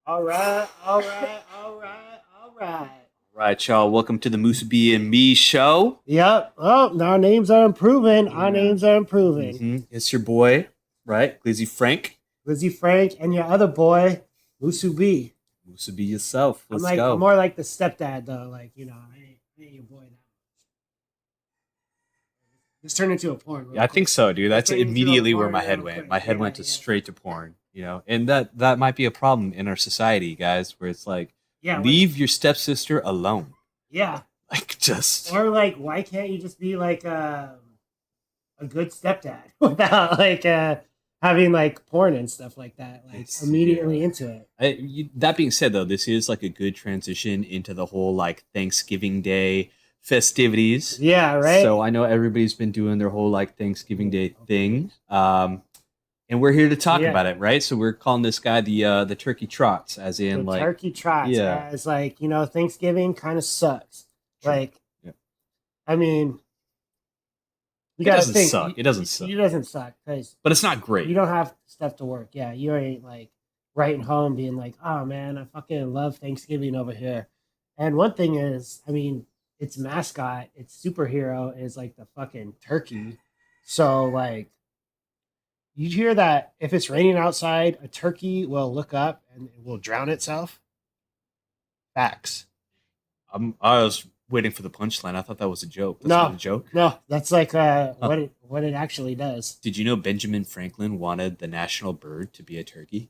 All right, all right, all right, all right. Right, y'all. Welcome to the Musubi and Me show. Yep. Oh, our names are improving. Our Yeah. names are improving. It's your boy, right? Glizzy Frank. Lizzie Frank and your other boy, Musubi. Musubi yourself. Let's I'm go. more like the stepdad though. I ain't your boy now. This turned into a porn real Yeah, I think quick. so, dude. This That's turned into a immediately where porn my head real went. quick. My head Yeah, went to yeah, straight to porn, and that might be a problem in our society, guys, where it's like, yeah. leave your stepsister alone. Yeah. Like, just Or like, why can't you just be like a good stepdad without having like porn and stuff like that, like immediately into it. That being said, though, this is like a good transition into the whole like Thanksgiving Day festivities. Yeah, right. So I know everybody's been doing their whole like Thanksgiving Day thing, and we're here to talk Yeah, about it, right? So we're calling this guy the turkey trots, as the in like, turkey trots yeah, as like Thanksgiving kind of sucks. true, Like, yeah. I mean, you It gotta doesn't think. suck. It doesn't suck, It doesn't suck because but it's not you great. don't have stuff to work. Yeah, you ain't like writing home being like, oh man, I fucking love Thanksgiving over here. And one thing is, I mean, its mascot, its superhero is like the fucking turkey. So like you hear that if it's raining outside, a turkey will look up and it will drown itself. Facts. I was waiting for the punchline. I thought that was a joke. That's not No, a joke. no, that's like Huh. what it actually does. Did you know Benjamin Franklin wanted the national bird to be a turkey?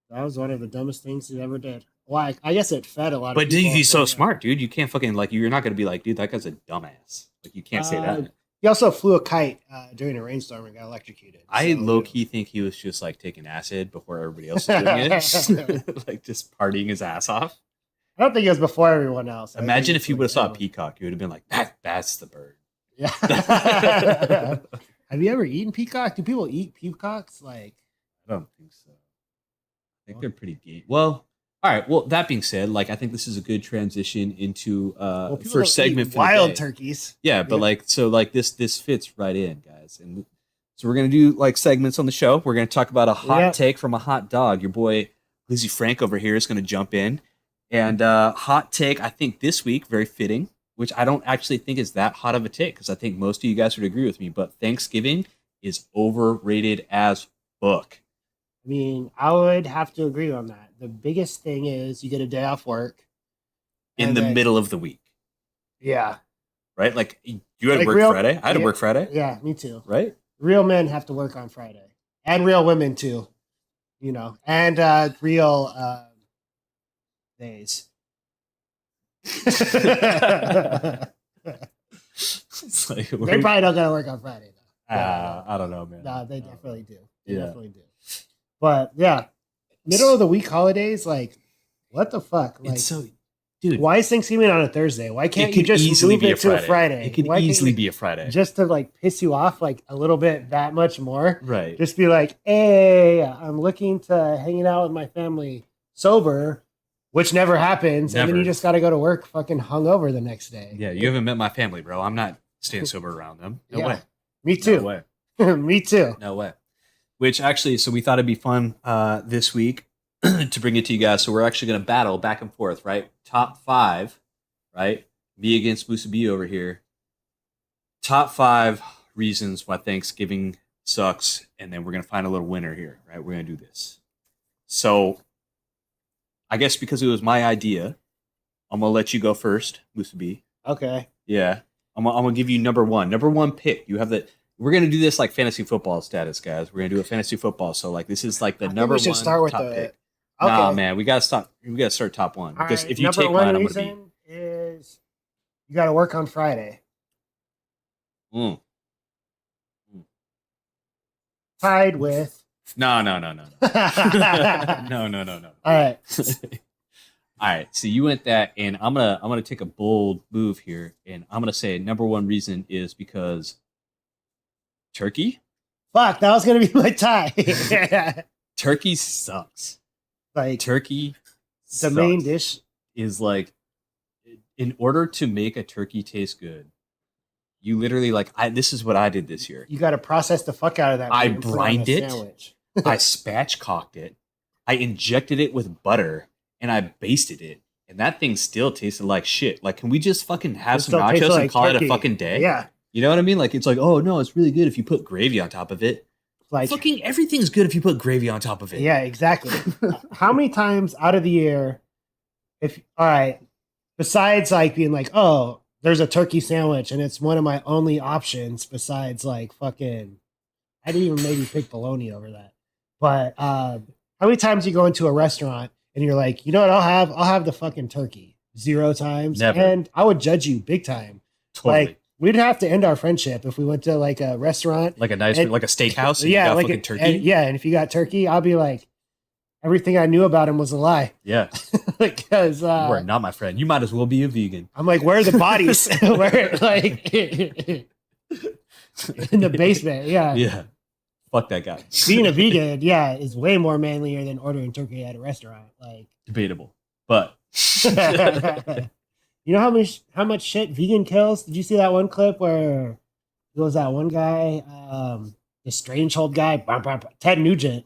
That was one of the dumbest things he ever did. Well, I guess it fed a lot of But dude, people. he's so smart, dude. You can't fucking like. You're not gonna be like, dude, that guy's a dumbass. Like, you can't say Uh, that. he also flew a kite during a rainstorm and got electrocuted. I low key think he was just like taking acid before everybody else was doing it, like just partying his ass off. I don't think it was before everyone else. I think Imagine if it's you would like have saw a everyone. peacock, you would have been like, that's the bird. Yeah. I Have you ever eaten peacock? Do people eat peacocks? Like, don't think so. I think they're pretty deep. Well, all right. Well, that being said, like I think this is a good transition into well, people first don't segment eat for the wild day. turkeys. Yeah, but Yeah. this fits right in, guys. And so we're gonna do like segments on the show. We're gonna talk about a hot Yeah. take from a hot dog. Your boy Lizzie Frank over here is gonna jump in. And hot take, I think this week, very fitting, which I don't actually think is that hot of a take, because I think most of you guys would agree with me, but Thanksgiving is overrated as fuck. I mean, I would have to agree on that. The biggest thing is you get a day off work, In and the then middle of the week, yeah, right? Like you had to like work Friday. I had to yeah, work Friday, yeah, me too. right? Real men have to work on Friday, and real women too. And real days. It's like, They probably don't gotta work on Friday though. I don't know, man. No, they definitely do. They Yeah. definitely do. But yeah, middle of the week holidays, like what the fuck? Like It's so, dude. why is Thanksgiving on a Thursday? Why can't It you could just easily move be a it to a Friday. Friday? It could Why can't easily you- be a Friday, just to like piss you off like a little bit that much more. right? Just be like, hey, I'm looking to hanging out with my family sober, which never happens, and then Never. you just got to go to work fucking hungover the next day. Yeah, you haven't met my family, bro. I'm not staying sober around them. No Yeah. way. Me No too. way. Me too. No way. Which actually, so we thought it'd be fun this week to bring it to you guys. So we're actually going to battle back and forth, right? Top five, right? Me against Musubi over here. Top five reasons why Thanksgiving sucks, and then we're going to find a little winner here, right? We're going to do this. So I guess because it was my idea, I'm going to let you go first, Musubi. Okay. Yeah. I'm gonna give you number one. Number one pick. You have the. We're gonna do this like fantasy football status, guys. We're gonna do a fantasy football. So like this is like the I think number we should one start with top the. pick. Okay. Nah, man, we gotta stop. We gotta start top one All because right, if you number take one mine, I'm reason gonna is you got to work on Friday. be. Mm. Tied with. No, no, no, no, no, All no, no, no, no. right. All right. So you went that, and I'm gonna take a bold move here, and I'm gonna say number one reason is because turkey. Fuck, that was gonna be my tie. Turkey sucks. Like Turkey. the main sucks. dish. Is like, in order to make a turkey taste good, you literally like this is what I did this year. You got to process the fuck out of that. I meat and put it on a brined it. sandwich. I spatchcocked it. I injected it with butter and I basted it. And that thing still tasted like shit. Like, can we just fucking have It some still tastes nachos and like call it a turkey. fucking day? Yeah. You know what I mean? Like, it's like, oh no, it's really good if you put gravy on top of it. Like, Fucking everything's good if you put gravy on top of it. yeah, exactly. How many times out of the year, if, all right, besides like being like, oh, there's a turkey sandwich and it's one of my only options besides like fucking, I'd even maybe pick bologna over that. But how many times you go into a restaurant and you're like, you know what, I'll have the fucking turkey. 0 times. Never. And I would judge you big time. Totally. Like, we'd have to end our friendship if we went to like a restaurant. Like a nice, like a steakhouse. And Yeah, you got like fucking turkey. And if you got turkey, I'll be like, everything I knew about him was a lie. Yeah. Because you are not my friend. You might as well be a vegan. I'm like, where are the bodies? Where, like, in the basement. Yeah. Yeah. Fuck that guy. Being a vegan, yeah, is way more manlier than ordering turkey at a restaurant. Like, debatable, but you know how much shit vegan kills? Did you see that one clip where there was that one guy, the strange old guy, Ted Nugent,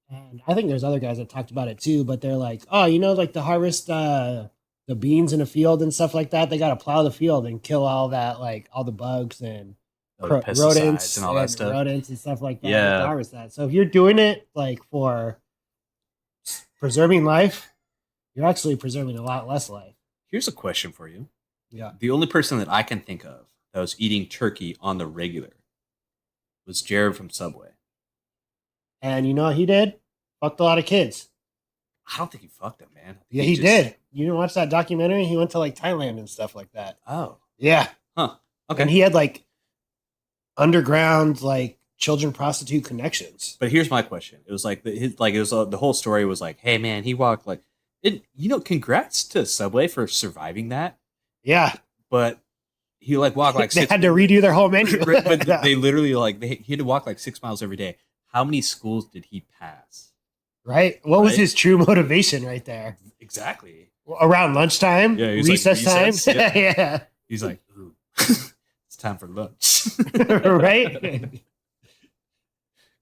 and I think there's other guys that talked about it too. But they're like, oh, you know, like to harvest the beans in a field and stuff like that, they got to plow the field and kill all that, like all the bugs and rodents and all that stuff, rodents and stuff like that. Yeah, to harvest that. So if you're doing it like for preserving life, you're actually preserving a lot less life. Here's a question for you. Yeah. The only person that I can think of that was eating turkey on the regular was Jared from Subway. And you know what he did? Fucked a lot of kids. I don't think he fucked them, man. Yeah, he did. You didn't watch that documentary? He went to like Thailand and stuff like that. Oh. Yeah. Huh. Okay. And he had like underground like children prostitute connections. But here's my question. It was like the whole story was like, hey man, he walked like congrats to Subway for surviving that. Yeah. But he like walked like they had to redo their whole menu. But they literally like he had to walk like 6 miles every day. How many schools did he pass? Right? What was his true motivation right there? Exactly. Around lunchtime? Yeah, recess like, time? Yeah. Yeah. He's like, ooh, it's time for lunch. Right?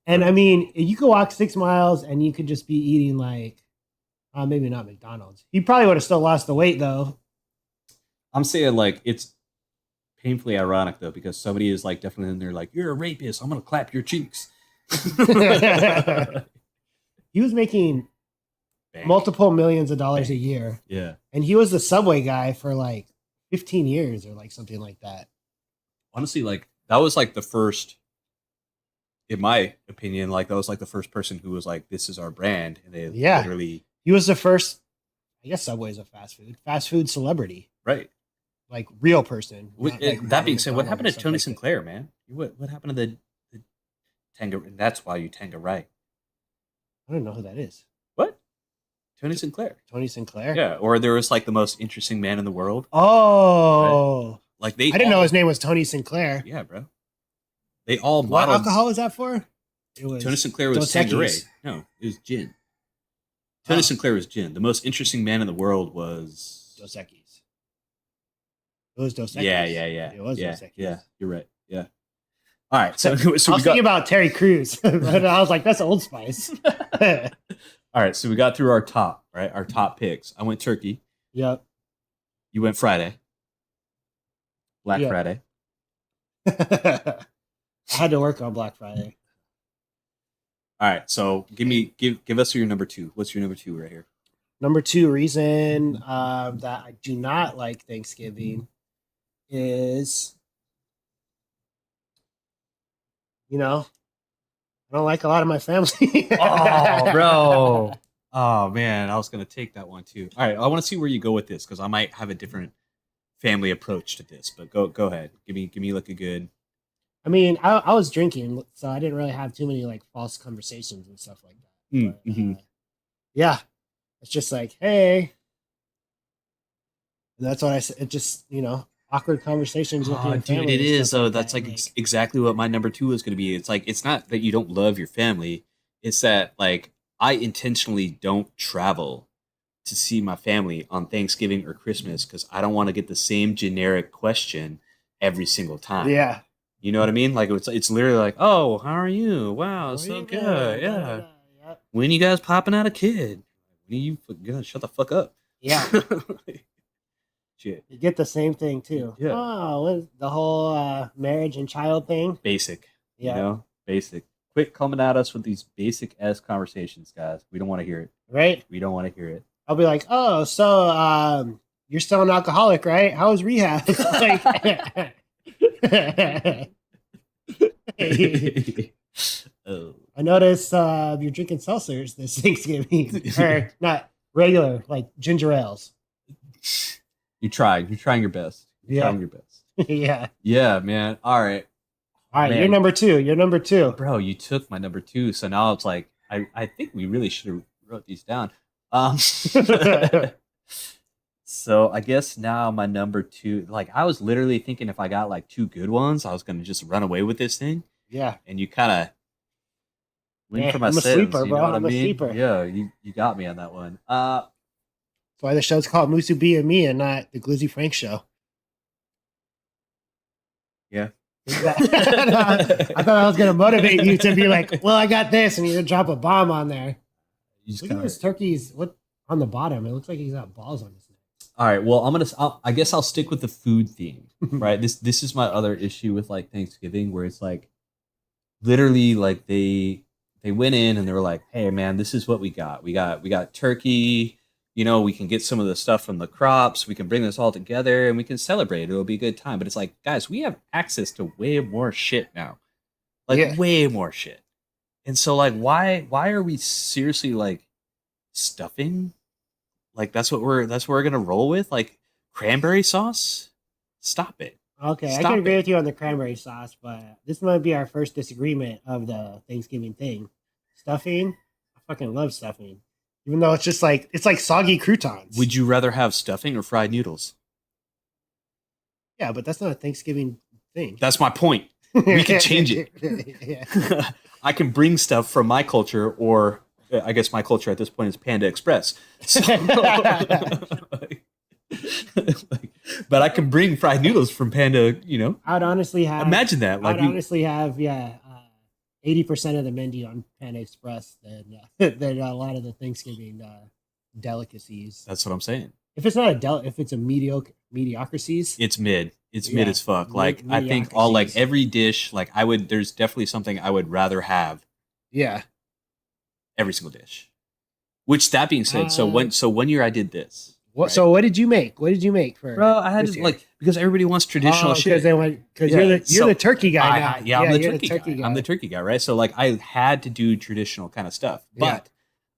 And I mean, you could walk 6 miles and you could just be eating like, maybe not McDonald's. He probably would have still lost the weight though. I'm saying like it's painfully ironic though, because somebody is like definitely in there like, you're a rapist, I'm gonna clap your cheeks. He was making multiple millions of dollars a year. Yeah. And he was the Subway guy for like 15 years or like something like that. Honestly, like that was like the first, in my opinion, like that was like the first person who was like, this is our brand. And they literally. He was the first, I guess Subway's a fast food celebrity. Right. Like real person. That being said, what happened to Tony Sinclair, man? What happened to the Tanga? And that's why you Tanga right. I don't know who that is. What? Tony Sinclair. Tony Sinclair? Yeah. Or there was like the most interesting man in the world. Oh. Right? Like I didn't know his name was Tony Sinclair. Yeah, bro. They all What alcohol was that for? It was Tony Sinclair was Tanqueray. No, it was gin. Tony Sinclair was gin. The most interesting man in the world was Dos Equis. It was Dos Equis. Yeah. It was Dos Equis. Yeah, you're right. Yeah. All right. So I was thinking about Terry Crews, but I was like, that's Old Spice. All right. So we got through our top picks. I went turkey. Yep. You went Friday. Black Friday. I had to work on Black Friday. All right. So give us your number 2. What's your number 2 right here? Number 2 reason that I do not like Thanksgiving is, I don't like a lot of my family. Oh, bro. Oh, man. I was going to take that one too. All right. I want to see where you go with this because I might have a different family approach to this, but go ahead. Give me like a good. I mean, I was drinking, so I didn't really have too many like false conversations and stuff like that. But, yeah. It's just like, hey. And that's what I said. It just, awkward conversations with your family. Dude, it is. So that's like exactly what my number 2 is going to be. It's like, it's not that you don't love your family. It's that like I intentionally don't travel to see my family on Thanksgiving or Christmas because I don't want to get the same generic question every single time. Yeah. You know what I mean? Like it's literally like, oh, how are you? Wow, so good. Yeah. When you guys popping out a kid? When you gonna shut the fuck up? Yeah. Shit. You get the same thing too. Yeah. Oh, what is the whole marriage and child thing? Basic. Yeah. You know, basic. Quit coming at us with these basic ass conversations, guys. We don't want to hear it. Right? We don't want to hear it. I'll be like, oh, so you're still an alcoholic, right? How was rehab? Like, Oh. I noticed you're drinking seltzers this Thanksgiving, or not regular, like ginger ales. You're trying. You're trying your best. You're trying your best. Yeah. Yeah, man. All right. All right, Man. you're number two. You're number two. Bro, you took my number 2. So now it's like I think we really should have wrote these down. So I guess now my number 2, like I was literally thinking if I got like 2 good ones, I was gonna just run away with this thing. Yeah. And you kind of went for my I'm a sins. sleeper, You bro. know what I'm I a mean? sleeper. Yeah, you got me on that one. That's why the show's called Musubi and Me and not the Glizzy Frank Show. Yeah. I thought I was gonna motivate you to be like, well, I got this, and you drop a bomb on there. You just Look at kinda... this turkey's what on the bottom. It looks like he's got balls on his neck. All right. Well, I guess I'll stick with the food theme, right? This is my other issue with like Thanksgiving, where it's like literally like they went in and they were like, hey man, this is what we got. We got turkey. You know, we can get some of the stuff from the crops. We can bring this all together and we can celebrate. It'll be a good time. But it's like, guys, we have access to way more shit now, like way more shit. And so, like, why are we seriously like stuffing? Like that's what we're gonna roll with. Like cranberry sauce. Stop it. Okay, Stop I can agree it. with you on the cranberry sauce, but this might be our first disagreement of the Thanksgiving thing. Stuffing, I fucking love stuffing. Even though it's like soggy croutons. Would you rather have stuffing or fried noodles? Yeah, but that's not a Thanksgiving thing. That's my point. We can change it. Yeah. I can bring stuff from my culture, or I guess my culture at this point is Panda Express. So, but I can bring fried noodles from Panda, you know. I'd honestly have. Imagine that. Like I'd honestly have, 80% of the menu on Panda Express than a lot of the Thanksgiving delicacies. That's what I'm saying. If it's not if it's a mediocrities, it's mid. It's mid as fuck. Like I think mediocrities. all like every dish, like there's definitely something I would rather have. Yeah. Every single dish. Which that being said, so one year I did this. What? Right? So what did you make? What did you make for? Bro, I had to year? like because everybody wants traditional shit. Because you're the turkey guy now. I'm the turkey guy. I'm the turkey guy, right? So like I had to do traditional kind of stuff. But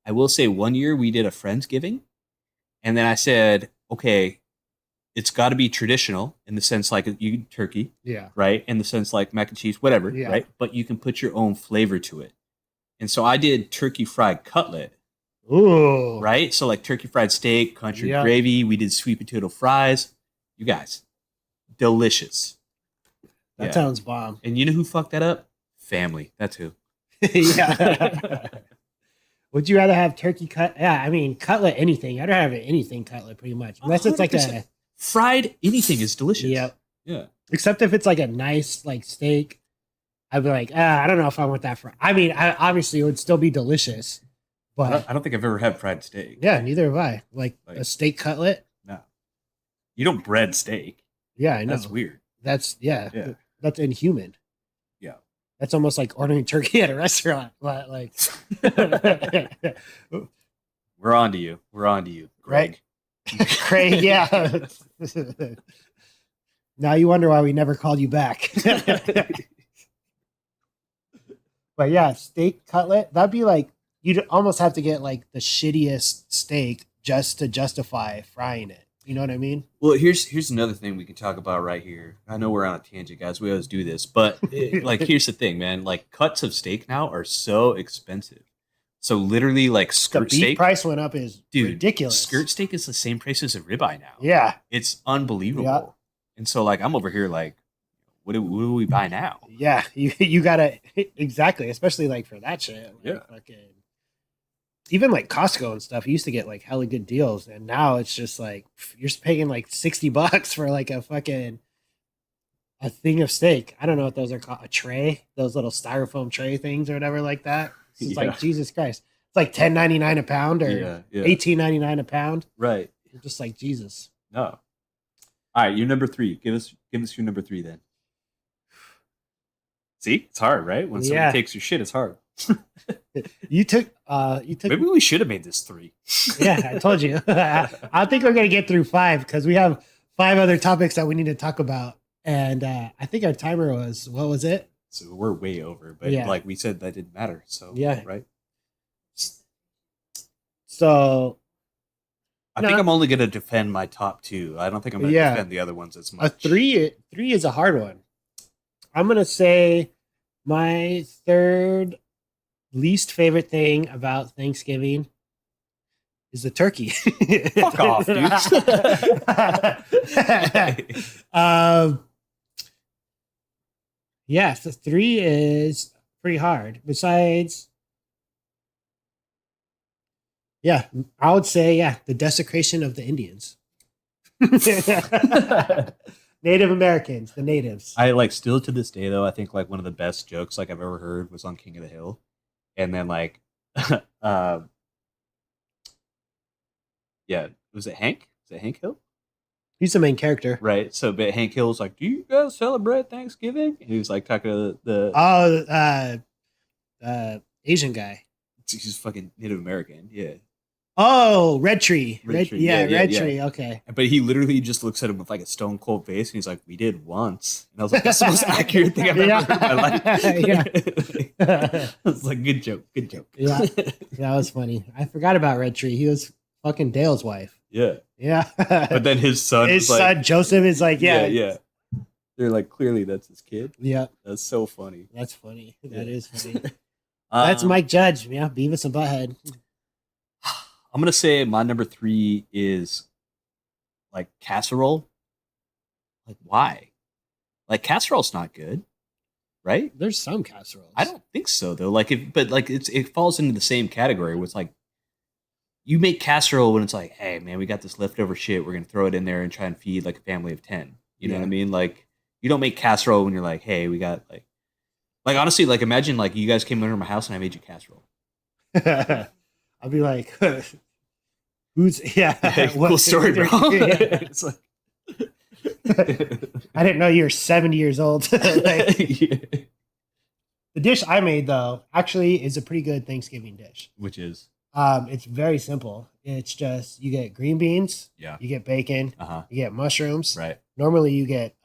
I will say one year we did a Friendsgiving, and then I said, okay, it's got to be traditional in the sense like you eat turkey, right? In the sense like mac and cheese, whatever, right? But you can put your own flavor to it. And so I did turkey fried cutlet. Ooh. Right? So like turkey fried steak, country gravy. We did sweet potato fries. You guys, delicious. That sounds bomb. And you know who fucked that up? Family. That's who. Yeah. Would you rather have turkey cut? Yeah, I mean cutlet, anything. I'd rather have anything cutlet, pretty much. Unless it's like 100%. a fried anything is delicious. Yep. Yeah. Except if it's like a nice like steak. I'd be like, I don't know if I want that. I mean, obviously it would still be delicious, but I don't think I've ever had fried steak. Yeah, neither have I. Like a steak cutlet. No, you don't bread steak. Yeah, I know. That's weird. That's that's inhuman. Yeah, that's almost like ordering turkey at a restaurant. But like, we're on to you. We're on to you, Greg. Right? Craig, yeah. Now you wonder why we never called you back. But yeah, steak cutlet, that'd be like, you'd almost have to get like the shittiest steak just to justify frying it. You know what I mean? Well, here's another thing we can talk about right here. I know we're on a tangent, guys. We always do this. But like, here's the thing, man. Like cuts of steak now are so expensive. So literally like skirt the beef steak. price went up is ridiculous. Skirt steak is the same price as a ribeye now. Yeah. It's unbelievable. Yeah. And so like, I'm over here like, what do we buy now? Yeah, you gotta exactly, especially like for that shit. Like, fucking, even like Costco and stuff, you used to get like hella good deals, and now it's just like you're paying like $60 for like a thing of steak. I don't know what those are called, a tray, those little styrofoam tray things or whatever like that. It's like Jesus Christ. It's like 10.99 a pound or Yeah. 18.99 a pound. Right. You're just like Jesus. No. All right, your number three. Give us your number three then. See, it's hard, right? When somebody Yeah, takes your shit, it's hard. you took. Maybe we should have made this three. Yeah, I told you. I think we're gonna get through 5 because we have 5 other topics that we need to talk about, and I think our timer was what was it? So we're way over, but Yeah. like we said, that didn't matter. So Yeah. right. So I No. think I'm only gonna defend my top two. I don't think I'm gonna Yeah. defend the other ones as a much. three is a hard one. I'm gonna say my third least favorite thing about Thanksgiving is the turkey. Fuck off, dude. Yeah, so 3 is pretty hard. Besides, yeah, I would say, yeah, the desecration of the Indians. Native Americans, the natives. I like still to this day though. I think like one of the best jokes like I've ever heard was on King of the Hill, and then like, yeah, was it Hank? Was it Hank Hill? He's the main character. Right. So, but Hank Hill's like, "Do you guys celebrate Thanksgiving?" And he was like talking to the Oh, Asian guy. he's fucking Native American, yeah. Oh, Red Tree. Red Tree, Yeah, yeah, Red yeah. Tree. Okay. But he literally just looks at him with like a stone cold face, and he's like, "We did once," and I was like, "That's the most accurate thing I've ever heard in my life." Yeah. I was like, "Good joke, good joke." Yeah. That was funny. I forgot about Red Tree. He was fucking Dale's wife. Yeah. Yeah. But then his son, his was like, son Joseph is like, yeah. yeah. They're like, clearly that's his kid. Yeah. That's so funny. That's funny. Yeah. That is funny. That's Mike Judge. Yeah. Beavis and Butthead. I'm gonna say my number 3 is like casserole. Like why? Like casserole's not good, right? There's some casseroles. I don't think so though. Like but like it falls into the same category where it's like you make casserole when it's like, hey man, we got this leftover shit. We're gonna throw it in there and try and feed like a family of 10. You know what I mean? Like you don't make casserole when you're like, hey, we got like honestly, like imagine like you guys came over to my house and I made you casserole. I'll be like, who's yeah? Cool story, bro. Yeah. It's like I didn't know you were 70 years old. Like, yeah. the dish I made though actually is a pretty good Thanksgiving dish. Which is It's very simple. It's just you get green beans, yeah, you get bacon, uh-huh, you get mushrooms. right, Normally you get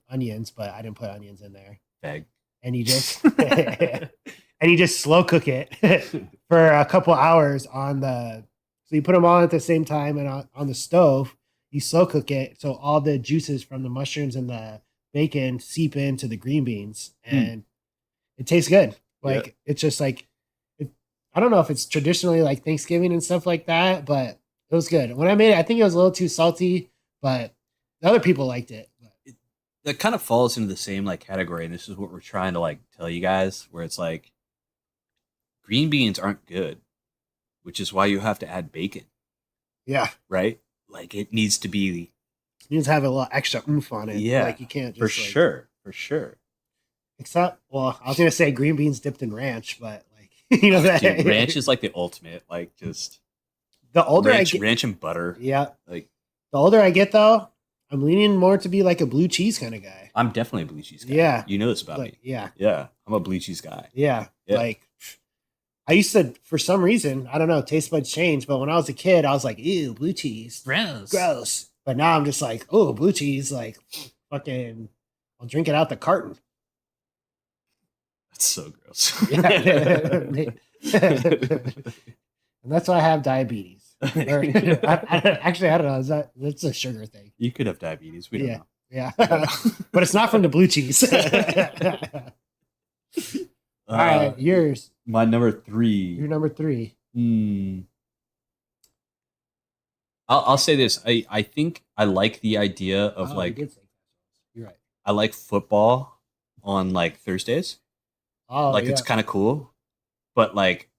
onions, but I didn't put onions in there. bag. And you just and you just slow cook it for a couple hours on the. So you put them all at the same time and on the stove. You slow cook it so all the juices from the mushrooms and the bacon seep into the green beans, and it tastes good. Like it's just like I don't know if it's traditionally like Thanksgiving and stuff like that, but it was good. When I made it, I think it was a little too salty, but the other people liked it. That kind of falls into the same like category, and this is what we're trying to like tell you guys, where it's like green beans aren't good, which is why you have to add bacon, Yeah, right? Like it needs to be you just have a little extra oomph on it. Yeah, like you can't just for like, sure, for sure. Except, well, I was gonna say green beans dipped in ranch, but like you know that Dude, ranch is like the ultimate, like just the older ranch, I get, ranch and butter. yeah, Like the older I get though, I'm leaning more to be like a blue cheese kind of guy. I'm definitely a blue cheese guy. Yeah. You know this about Like, me. yeah, Yeah, I'm a blue cheese guy. yeah, Yeah. like I used to, for some reason, I don't know, taste buds change, but when I was a kid, I was like, ew, blue cheese, gross. But now I'm just like, oh, blue cheese, like fucking, I'll drink it out the carton. That's so gross. Yeah. And that's why I have diabetes. Actually, I don't know. That's a sugar thing? You could have diabetes. We don't know. Yeah. But it's not from the blue cheese. All right, yours. My number 3. You're number 3. I'll say this. I think I like the idea of you're right. I like football on like Thursdays. Oh, Like yeah. it's kind of cool, but like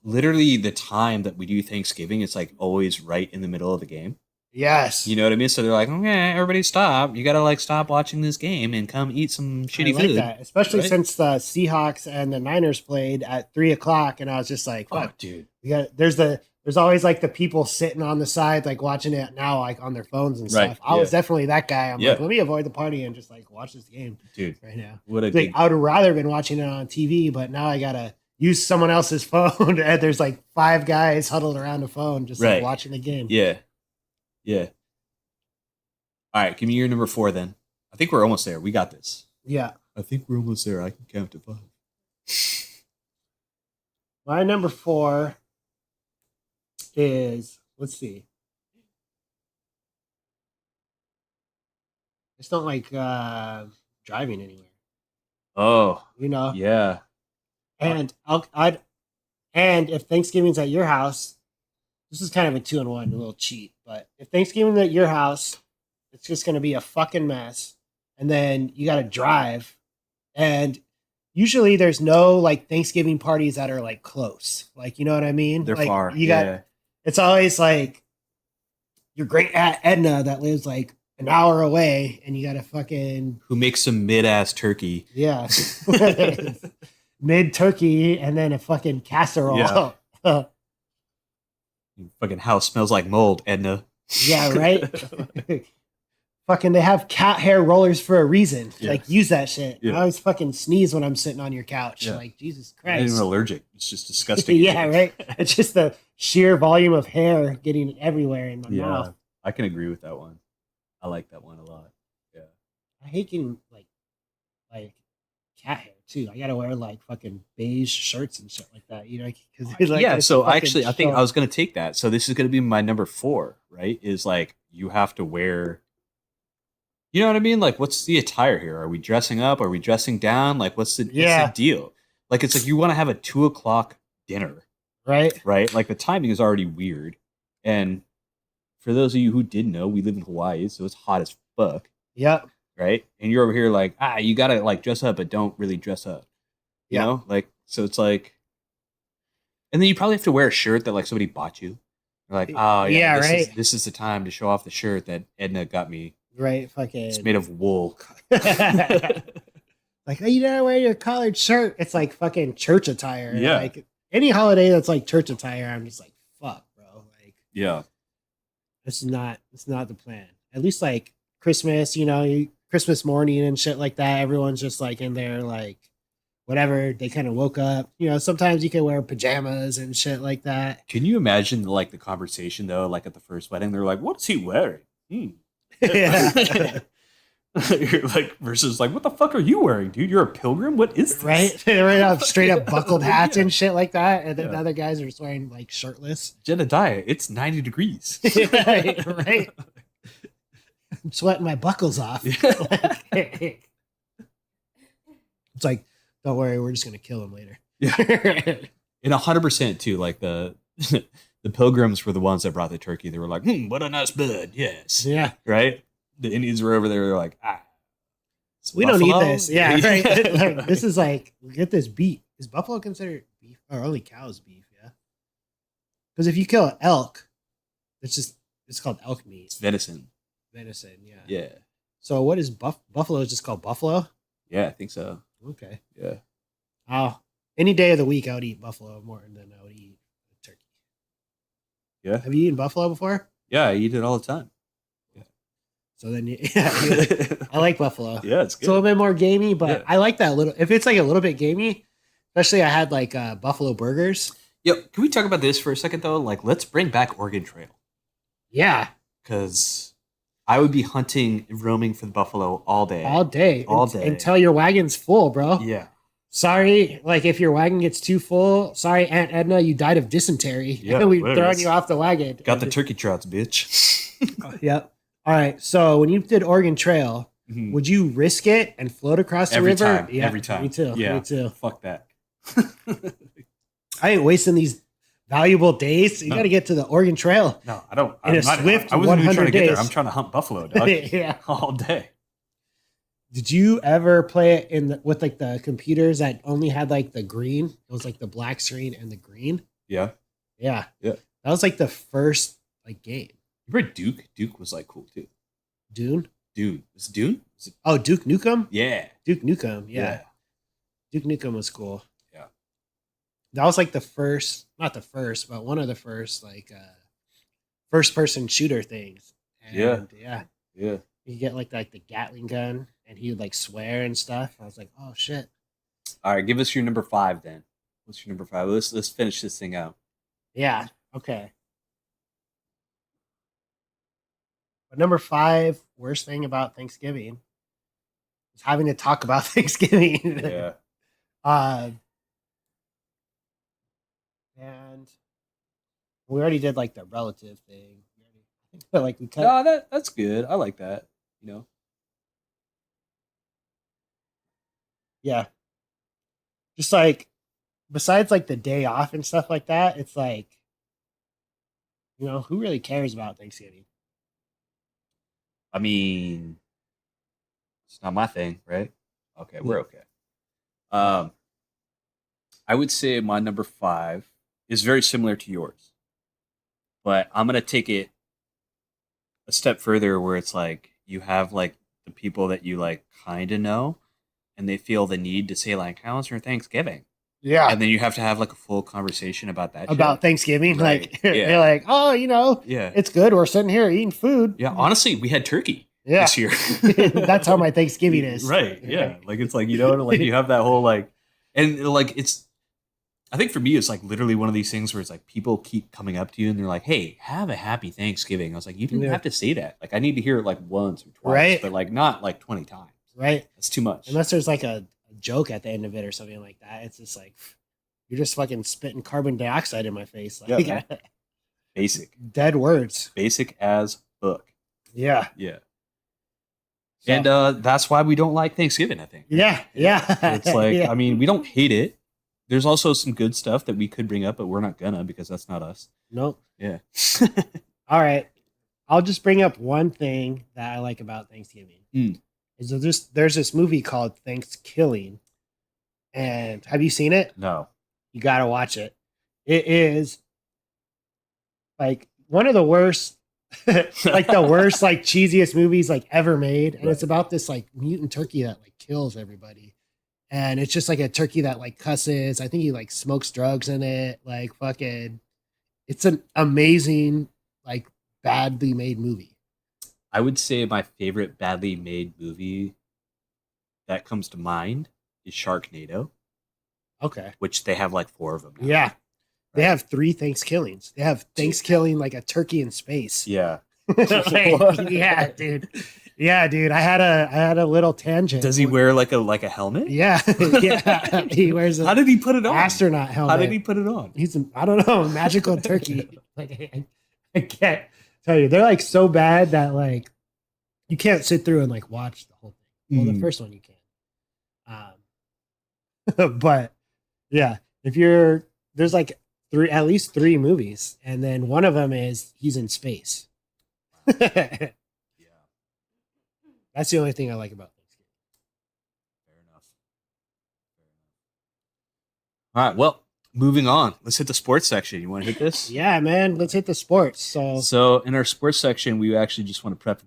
literally the time that we do Thanksgiving, it's like always right in the middle of the game. Yes. You know what I mean? So they're like, okay, everybody stop. You got to like stop watching this game and come eat some I shitty like food. that, especially right? since the Seahawks and the Niners played at 3 o'clock, and I was just like, Oh, "Fuck, dude. we got." There's always like the people sitting on the side, like watching it now, like on their phones and Right. stuff. I was definitely that guy. I'm Yeah. like, let me avoid the party and just like watch this game, Dude. right now. What a Like, good. I would have rather been watching it on TV, but now I gotta use someone else's phone, and there's like 5 guys huddled around a phone, just like Right. watching the game. Yeah. Yeah. All right. Give me your number 4 then. I think we're almost there. We got this. Yeah. I think we're almost there. I can count to 5. My number 4 is, let's see. I just don't like driving anywhere, Oh, you know. yeah. And and if Thanksgiving's at your house, this is kind of a 2-in-1, a little cheat. But if Thanksgiving's at your house, it's just going to be a fucking mess, and then you got to drive. And usually, there's no like Thanksgiving parties that are like close, like, you know what I mean? They're like, far. You got. It's always like your great aunt Edna that lives like an hour away, and you got to fucking Who makes some mid-ass turkey. yeah. Mid turkey and then a fucking casserole. Yeah. Your fucking house smells like mold, Edna. Yeah, right? Fucking, they have cat hair rollers for a reason. Yeah. Like, use that shit. Yeah. I always fucking sneeze when I'm sitting on your couch. Yeah. Like, Jesus I'm not Christ. even allergic. It's just disgusting. Yeah, right? It's just the sheer volume of hair getting everywhere in my Yeah. mouth. I can agree with that one. I like that one a lot. Yeah. I hate getting like cat hair too. I gotta wear like fucking beige shirts and shit like that, you know? Because like, yeah, it's so fucking actually I think show. I was going to take that. So this is going to be my number 4, right? Is like you have to wear, you know what I mean? Like, what's the attire here? Are we dressing up? Are we dressing down? Like, what's the deal? Like, it's like you want to have a 2:00 dinner, right? Like the timing is already weird. And for those of you who didn't know, we live in Hawaii, so it's hot as fuck, Yep. right? And you're over here like, you gotta like dress up, but don't really dress up. You know, like, so it's like, and then you probably have to wear a shirt that like somebody bought you. You're like, oh yeah, right. This is the time to show off the shirt that Edna got me. Right, fucking. It's made of wool. Like, oh, you gotta wear your collared shirt. It's like fucking church attire. Yeah. Like any holiday that's like church attire, I'm just like, fuck, bro. Like, Yeah. it's not the plan. At least like Christmas, you know, Christmas morning and shit like that. Everyone's just like in there, like whatever. They kind of woke up. You know, sometimes you can wear pajamas and shit like that. Can you imagine like the conversation though? Like at the first wedding, they're like, "What's he wearing?" Yeah. You're like versus like, "What the fuck are you wearing, dude? You're a pilgrim. What is this?" Right? Right up, straight up buckled hats Yeah. and shit like that. And then Yeah. other guys are just wearing like shirtless. Jedediah, it's 90 degrees. Right. I'm sweating my buckles off. It's like, don't worry, we're just gonna kill him later. Yeah. And 100% too. Like the the pilgrims were the ones that brought the turkey. They were like, what a nice bird. Yes. Yeah. Right? The Indians were over there. They're like, We don't buffalo? need this. Yeah, right. Like, this is like, get this beef. Is buffalo considered beef? Or only cows beef? Yeah. Because if you kill an elk, it's called elk meat. It's venison. Venison, yeah. Yeah. So what is buffalo is just called buffalo? Yeah, I think so. Okay. Yeah. Oh, any day of the week I would eat buffalo more than I would eat turkey. Yeah. Have you eaten buffalo before? Yeah, I eat it all the time. So then, I like buffalo. Yeah, it's It's a good. little bit more gamey, but Yeah. I like that little. If it's like a little bit gamey, especially I had like buffalo burgers. Yo, can we talk about this for a second though? Like, let's bring back Oregon Trail Yeah, because I would be hunting and roaming for the buffalo all day. all day, All day. until your wagon's full, bro. Yeah. Sorry, like if your wagon gets too full, sorry, Aunt Edna, you died of dysentery. Yeah, we whatever. throwing you off the wagon. Got the turkey trots, bitch. Yep. All right. So when you did Oregon Trail, Mhm. would you risk it and float across the Every river? time. Every time. Me too. Yeah. Me too. Fuck that. I ain't wasting these valuable days. You No. got to get to the Oregon Trail. No, I don't. In a I'm not, swift I wasn't even 100 trying to get there. days. I'm trying to hunt buffalo, dog. Yeah. All day. Did you ever play it with like the computers that only had like the green? It was like the black screen and the green. Yeah. Yeah. Yeah. That was like the first like game. Remember Duke? Duke was like cool too. Dune. Dune. Was it Dune? Was it, Oh, Duke Nukem. yeah. Duke Nukem. Yeah, Yeah. Duke Nukem was cool. Yeah. That was like the first, not the first, but one of the first like first person shooter things. Yeah. And yeah, Yeah. you get like the Gatling gun, and he would like swear and stuff. I was like, oh shit. All right, give us your number 5 then. What's your number 5? Let's finish this thing out. Yeah. Okay. But number 5, worst thing about Thanksgiving is having to talk about Thanksgiving. Yeah. uh, and we already did like the relative thing. But like we cut. No, that's good. I like that. You know. Yeah. Just like besides like the day off and stuff like that, it's like, who really cares about Thanksgiving? I mean, it's not my thing, right? Okay, we're okay. Um, I would say my number 5 is very similar to yours, but I'm gonna take it a step further, where it's like you have like the people that you like kind of know, and they feel the need to say like, "How's your Thanksgiving?" Yeah. And then you have to have like a full conversation about that. About shit. Thanksgiving. Right. Like Yeah. they're like, oh, Yeah. it's good. We're sitting here eating food. Yeah, honestly, we had turkey Yeah. this year. That's how my Thanksgiving is. Right. Yeah. Like it's like, like you have that whole like, and like it's, I think for me, it's like literally one of these things where it's like people keep coming up to you and they're like, "Hey, have a happy Thanksgiving." I was like, you didn't Yeah. have to say that. Like I need to hear it like once or twice, Right. but like not like 20 times. Right. That's too much. Unless there's like a joke at the end of it or something like that. It's just like, you're just fucking spitting carbon dioxide in my face. Like, Yeah, Basic. dead words. Basic as fuck. Yeah. Yeah. So- And that's why we don't like Thanksgiving, I think. Yeah. Yeah. It's like, Yeah. I mean, we don't hate it. There's also some good stuff that we could bring up, but we're not gonna because that's not us. Nope. Yeah. All right. I'll just bring up one thing that I like about Thanksgiving. Mm. Is there's this movie called Thanksgiving. And have you seen it? No. You got to watch it. It is like one of the worst, like the worst, like cheesiest movies like ever made. And Right. it's about this like mutant turkey that like kills everybody. And it's just like a turkey that like cusses. I think he like smokes drugs in it. Like fucking, it's an amazing, like badly made movie. I would say my favorite badly made movie that comes to mind is Sharknado, Okay. which they have like 4 of them now. Yeah. They have 3 Thanksgivings. They have Thanksgiving like a turkey in space. Yeah. Like, yeah, dude. Yeah, dude. I had a little tangent. Does he wear like a helmet? Yeah, yeah. He wears How an did he put it on? astronaut helmet. How did he put it on? He's I don't know, magical turkey. Like I can't tell you. They're like so bad that like you can't sit through and like watch the whole thing. Well, the first one you can. But yeah, there's like at least 3 movies, and then one of them is he's in space. Yeah. That's the only thing I like about Thanksgiving. Fair enough. All right. Well, moving on. Let's hit the sports section. You want to hit this? Yeah, man. Let's hit the sports. So in our sports section, we actually just want to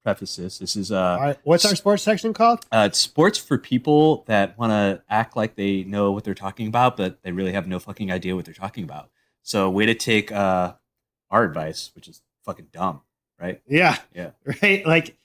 preface this. This is all right, what's our sports section called? it's sports for people that want to act like they know what they're talking about, but they really have no fucking idea what they're talking about. So way to take our advice, which is fucking dumb, right? Yeah. Yeah. Right. Like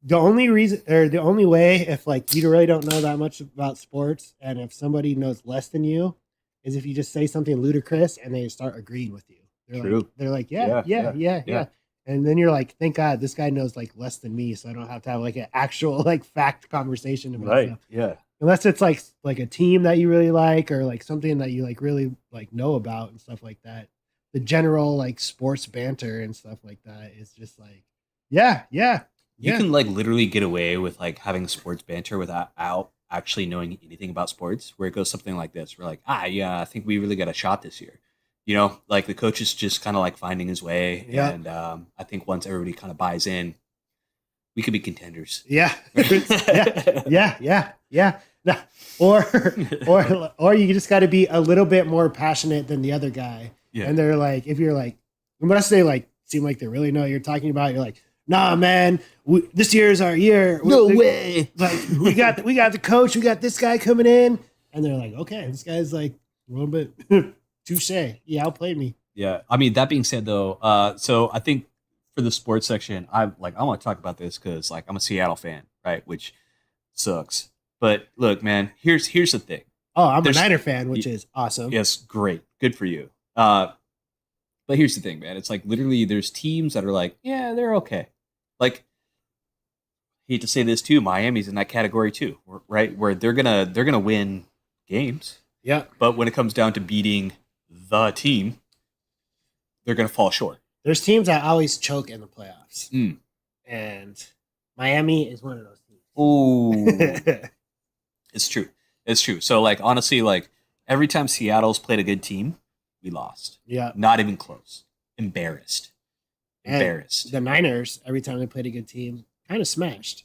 the only reason or the only way if like you really don't know that much about sports, and if somebody knows less than you, is if you just say something ludicrous and they start agreeing with you. They're like, yeah. And then you're like, thank God this guy knows like less than me, so I don't have to have like an actual like fact conversation about stuff. Yeah. Unless it's like a team that you really like, or like something that you like really like know about and stuff like that. The general like sports banter and stuff like that is just like, yeah. You can like literally get away with like having sports banter without actually knowing anything about sports, where it goes something like this. We're like, yeah, I think we really got a shot this year. Like the coach is just kind of like finding his way. Yeah. And I think once everybody kind of buys in, we could be contenders. Yeah. Yeah. Or you just got to be a little bit more passionate than the other guy. Yeah. And they're like, if you're like, let's say like seem like they really know what you're talking about. You're like, nah, man, this year is our year. No way. Like we got the coach, we got this guy coming in, and they're like, okay, this guy's like a little bit touche. He outplayed me. Yeah. I mean, that being said, though, so I think for the sports section, I want to talk about this because like I'm a Seattle fan, right? Which sucks. But look, man, here's the thing. Oh, I'm a Niner fan, which is awesome. Yes, great, good for you. But here's the thing, man. It's like literally there's teams that are like, yeah, they're okay. Like, hate to say this too, Miami's in that category too, right? Where they're gonna win games. Yeah. But when it comes down to beating the team, they're gonna fall short. There's teams that always choke in the playoffs. Mm. And Miami is one of those teams. Ooh. It's true. It's true. So like honestly, like every time Seattle's played a good team, we lost. Yeah. Not even close. Embarrassed. Embarrassed. The Niners, every time they played a good team, kind of smashed.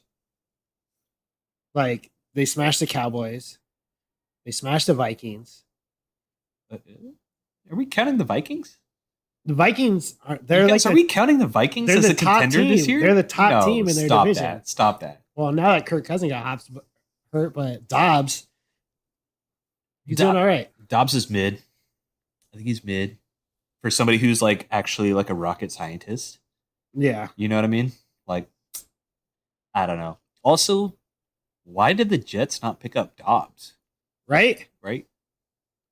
Like they smashed the Cowboys. They smashed the Vikings. Are we counting the Vikings? The Vikings are are we counting the Vikings as a contender team. this year? They're the top team in their division. Stop that. Well, now that Kirk Cousins got hurt, but Dobbs, he's doing all right. Dobbs is mid. I think he's mid for somebody who's like actually like a rocket scientist. Yeah. You know what I mean? Like, I don't know. Also, why did the Jets not pick up Dobbs? Right? Right?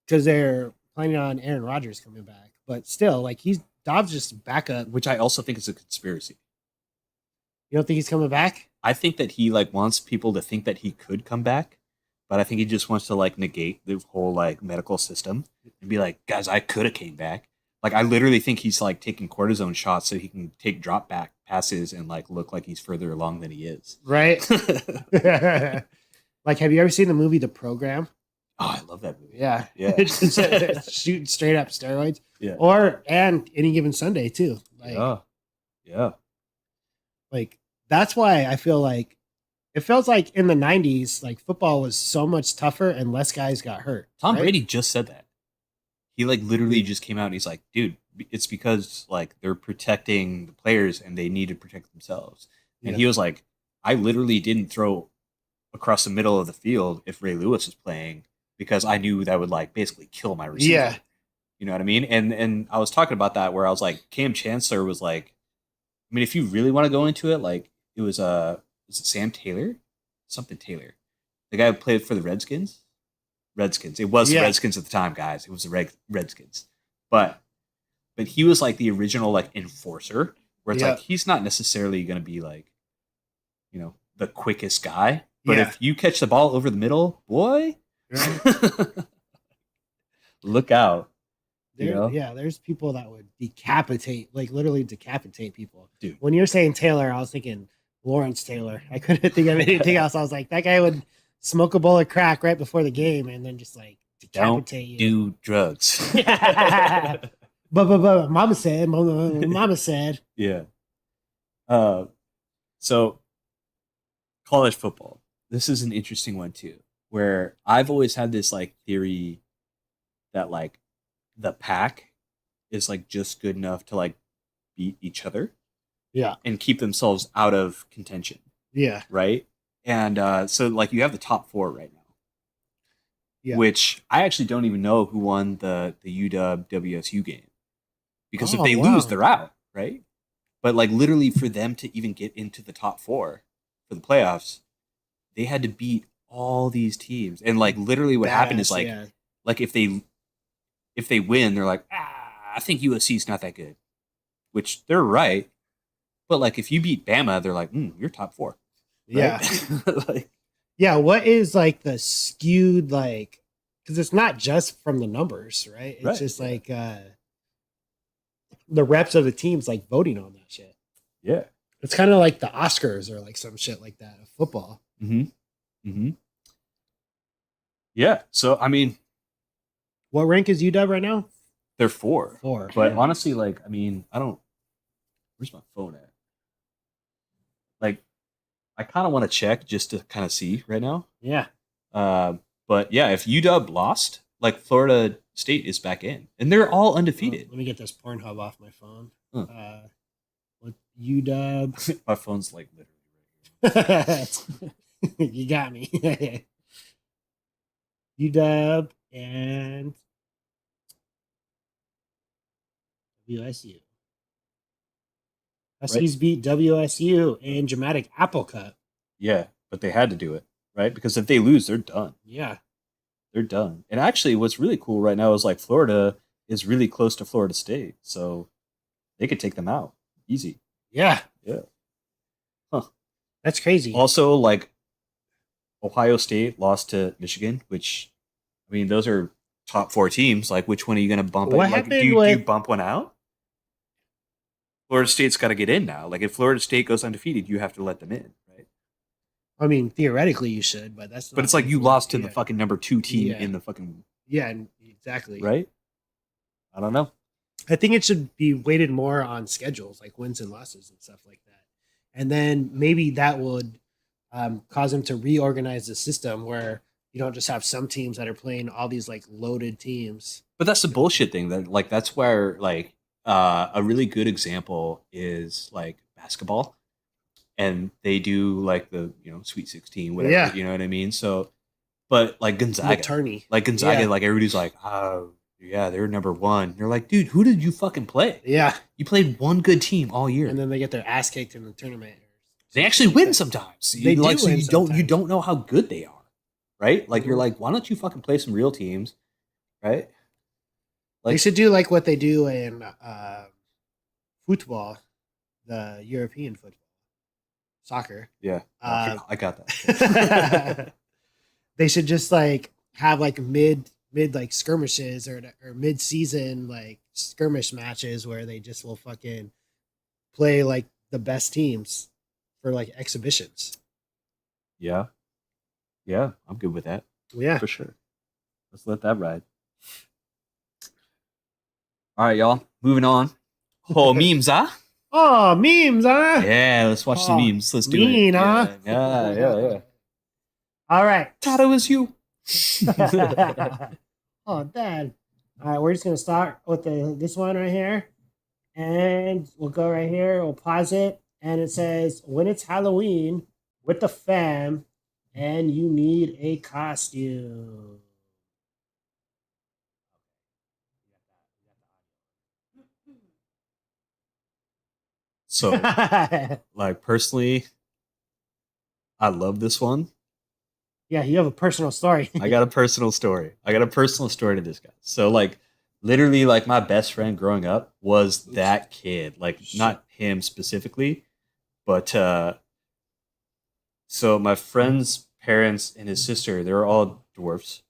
Because they're planning on Aaron Rodgers coming back. But still, like Dobbs just backup. Which I also think is a conspiracy. You don't think he's coming back? I think that he like wants people to think that he could come back, but I think he just wants to like negate the whole like medical system and be like, guys, I could have came back. Like I literally think he's like taking cortisone shots so he can take drop back passes and like look like he's further along than he is. Right. Like, have you ever seen the movie The Program? Oh, I love that movie. Yeah. Yeah. Shooting straight up steroids. Yeah. And Any Given Sunday too. Like, yeah. Like that's why I feel like it feels like in the 90s, like football was so much tougher and less guys got hurt. Tom Brady just said that. He like literally just came out and he's like, dude, it's because like they're protecting the players and they need to protect themselves. And he was like, I literally didn't throw across the middle of the field if Ray Lewis was playing because I knew that would like basically kill my receiver. Yeah. You know what I mean? And I was talking about that where I was like, Cam Chancellor was like, I mean, if you really want to go into it, like it was it Sam Taylor? Something Taylor. The guy who played for the Redskins? Redskins. It was the Redskins at the time, guys. It was the Redskins. But he was like the original like enforcer where it's like he's not necessarily going to be like, you know, the quickest guy. But if you catch the ball over the middle, boy, look out. There's people that would literally decapitate people. Dude. When you're saying Taylor, I was thinking Lawrence Taylor. I couldn't think of anything else. I was like, that guy would smoke a bowl of crack right before the game and then just like decapitate you. Do drugs. But mama said. Yeah. So college football. This is an interesting one too, where I've always had this like theory that like the pack is like just good enough to like beat each other. Yeah. And keep themselves out of contention. Yeah. Right. And so like you have the top 4 right now. Yeah. Which I actually don't even know who won the UW WSU game. Because if they lose, they're out, right? But like literally for them to even get into the top 4 for the playoffs, they had to beat all these teams. And like literally what happened is like if they win, they're like, I think USC's not that good. Which they're right. But like if you beat Bama, they're like, you're top 4. Right? Yeah. What is like the skewed like because it's not just from the numbers, right? It's just like the reps of the teams like voting on that shit. Yeah. It's kind of like the Oscars or like some shit like that of football. Yeah. So I mean, what rank is UW right now? They're 4. 4. But honestly, like, I mean, where's my phone at? Like, I kind of want to check just to kind of see right now. Yeah. But yeah, if UW lost, like Florida State is back in, and they're all undefeated. Let me get this Pornhub off my phone. With UW. My phone's like literally right You got me. UW and WSU. here. Right? Huskies beat WSU in dramatic Apple Cup. Yeah, but they had to do it, right? Because if they lose, they're done. Yeah. They're done. And actually, what's really cool right now is like Florida is really close to Florida State, so they could take them out easy. Yeah. Yeah. Huh. That's crazy. Also, like Ohio State lost to Michigan, which I mean, those are top four teams. Like, which one are you going to bump? What Like, happened do you with bump one out? Florida State's got to get in now. Like, if Florida State goes undefeated, you have to let them in, right? I mean, theoretically you should, but that's But not it's like the you Florida. lost to the Yeah. fucking number 2 team Yeah. in the fucking Yeah, exactly. right. I don't know. I think it should be weighted more on schedules, like wins and losses and stuff like that. And then maybe that would cause them to reorganize the system where you don't just have some teams that are playing all these like loaded teams. But that's the bullshit thing. That like that's where like a really good example is like basketball, and they do like the Sweet 16, whatever. Yeah. You know what I mean? So, but like Gonzaga, Attorney. like Gonzaga, Yeah. like everybody's like, oh yeah, they're number one. They're like, dude, who did you fucking play? Yeah. You played one good team all year. And then they get their ass kicked in the tournament. They actually win sometimes. They do so win you sometimes. don't know how good they are, right? Like you're Mhm. like, why don't you fucking play some real teams, right? They Like should do like what they do in football, the European football, soccer. yeah, I got that. They should just like have like mid like skirmishes or mid season like skirmish matches where they just will fucking play like the best teams for like exhibitions. Yeah, yeah, I'm good with that Yeah. for sure. Let's let that ride. All right, y'all. Moving on. Oh, memes, huh? Oh, memes, huh? Yeah, let's watch some Oh, memes. Let's do mean, it. huh? Yeah. All right. Thought it was you. Oh, Dad. All right, we're just gonna start with this one right here, and we'll go right here. We'll pause it, and it says, "When it's Halloween with the fam, and you need a costume." So, like personally, I love this one. Yeah, you have a personal story. I got a personal story. To this guy. So like literally like my best friend growing up was that kid. Like not him specifically, but so my friend's parents and his sister, they were all dwarfs.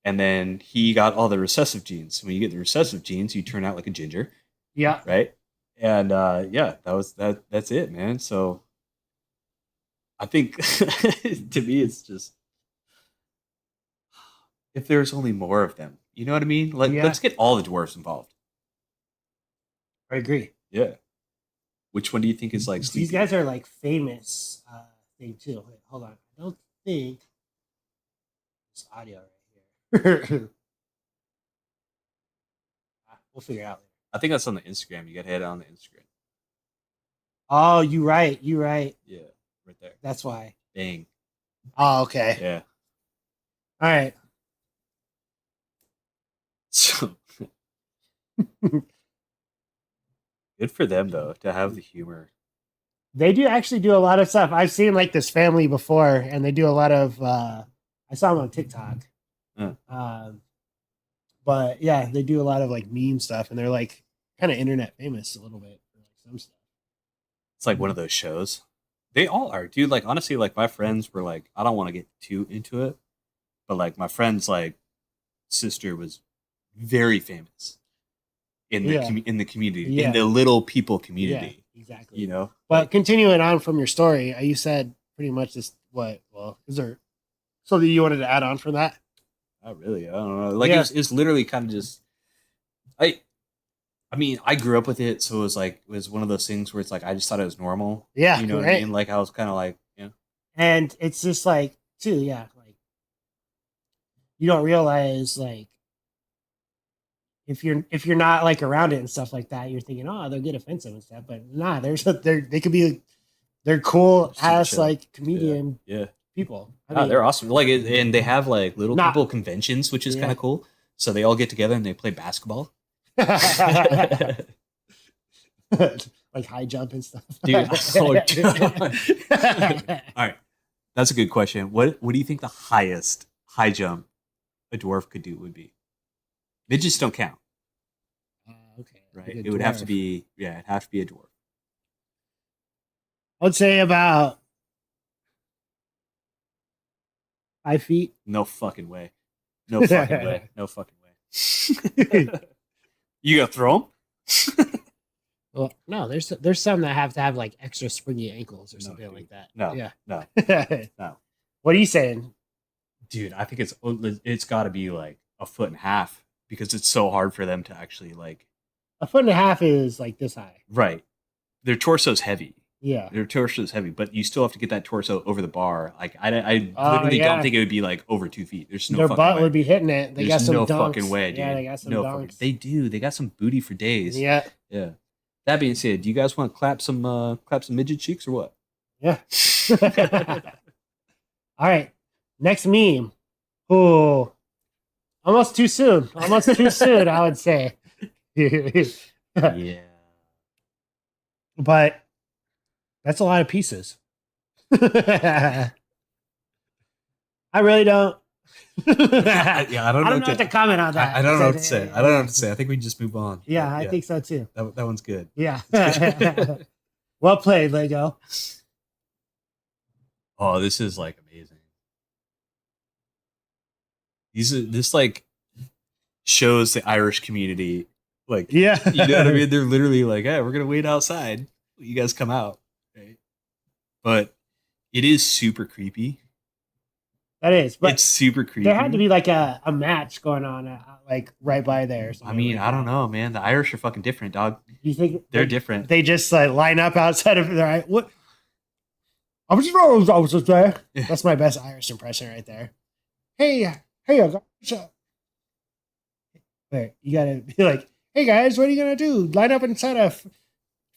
And then he got all the recessive genes. When you get the recessive genes, you turn out like a ginger, Yeah. right? And yeah, that's it, man. So I think to me it's just if there's only more of them. You know what I mean? Like, Yeah. let's get all the dwarves involved. I agree. Yeah. Which one do you think is like sleepy? These guys are like famous thing too. Wait, hold on. I don't think this audio right here. We'll figure it out later. I think that's on the Instagram. You got to hit it on the Instagram. Oh, you right. You right. Yeah, right there. That's why. Bang. Oh, okay. Yeah. All right. So good for them though to have the humor. They do actually do a lot of stuff. I've seen like this family before, and they do a lot of. I saw them on TikTok. But yeah, they do a lot of like meme stuff, and they're like kind of internet famous a little bit for like some stuff. It's like one of those shows. They all are, dude. Like honestly, like my friends were like, I don't want to get too into it, but like my friend's like sister was very famous in the in the community, in the little people community. Yeah, exactly. You know. But continuing on from your story, you said pretty much this. What? Well, is there something you wanted to add on for that? Not really. I don't know. Like it's literally kind of just. I mean, I grew up with it, so it was one of those things where it's like I just thought it was normal. Yeah, you know what I mean. Like I was kind of like, yeah. And it's just like too, yeah. Like you don't realize like if you're not like around it and stuff like that, you're thinking, oh, they'll get offensive and stuff. But nah, they could be they're cool Super ass chill. like comedian Yeah. people. They're awesome. Like, and they have like little Nah. people conventions, which is Yeah. kind of cool. So they all get together and they play basketball. like high jump and stuff. Dude, all right, that's a good question. What do you think the highest high jump a dwarf could do would be? Midgets don't count, Okay. right? Like a It would have to dwarf. be it'd have to be a dwarf. I would say about 5 feet. No fucking way. No fucking way. No fucking way. You gonna throw him? Well, no, there's some that have to have like extra springy ankles or No, something dude. like that. No, Yeah. no, no. What are you saying? Dude, I think it's got to be like a foot and a half because it's so hard for them to actually like. A foot and a half is like this high. Right, their torso's heavy. Yeah. Their torso is heavy, but you still have to get that torso over the bar. Like I Oh, literally yeah. don't think it would be like over 2 feet. There's no Their fucking butt way. would be hitting it. They got There's some no dunks. fucking way, dude. Yeah, they got some no dunks. fucking, they do. They got some booty for days. Yeah. Yeah. That being said, do you guys want to clap some midget cheeks or what? Yeah. All right. Next meme. Oh, almost too soon. Almost too soon, I would say. Yeah. But that's a lot of pieces. I really don't. Yeah, I don't know what to comment on that. I don't know what to say. I don't know what to say. I think we just move on. Yeah, I think so too. that one's good. Yeah. Well played, Lego. Oh, this is like amazing. This like shows the Irish community. Like, Yeah. you know what I mean? They're literally like, hey, we're gonna wait outside. You guys come out. Right? But it is super creepy. That is. But It's super creepy. there had to be like a match going on like right by there. or I something mean, like I don't that. know, man. The Irish are fucking different, dog. Do you think They're different. they just like line up outside of their what? I was just there. Yeah. That's my best Irish impression right there. Hey, guys. Wait, you gotta be like, hey guys, what are you gonna do? Line up inside a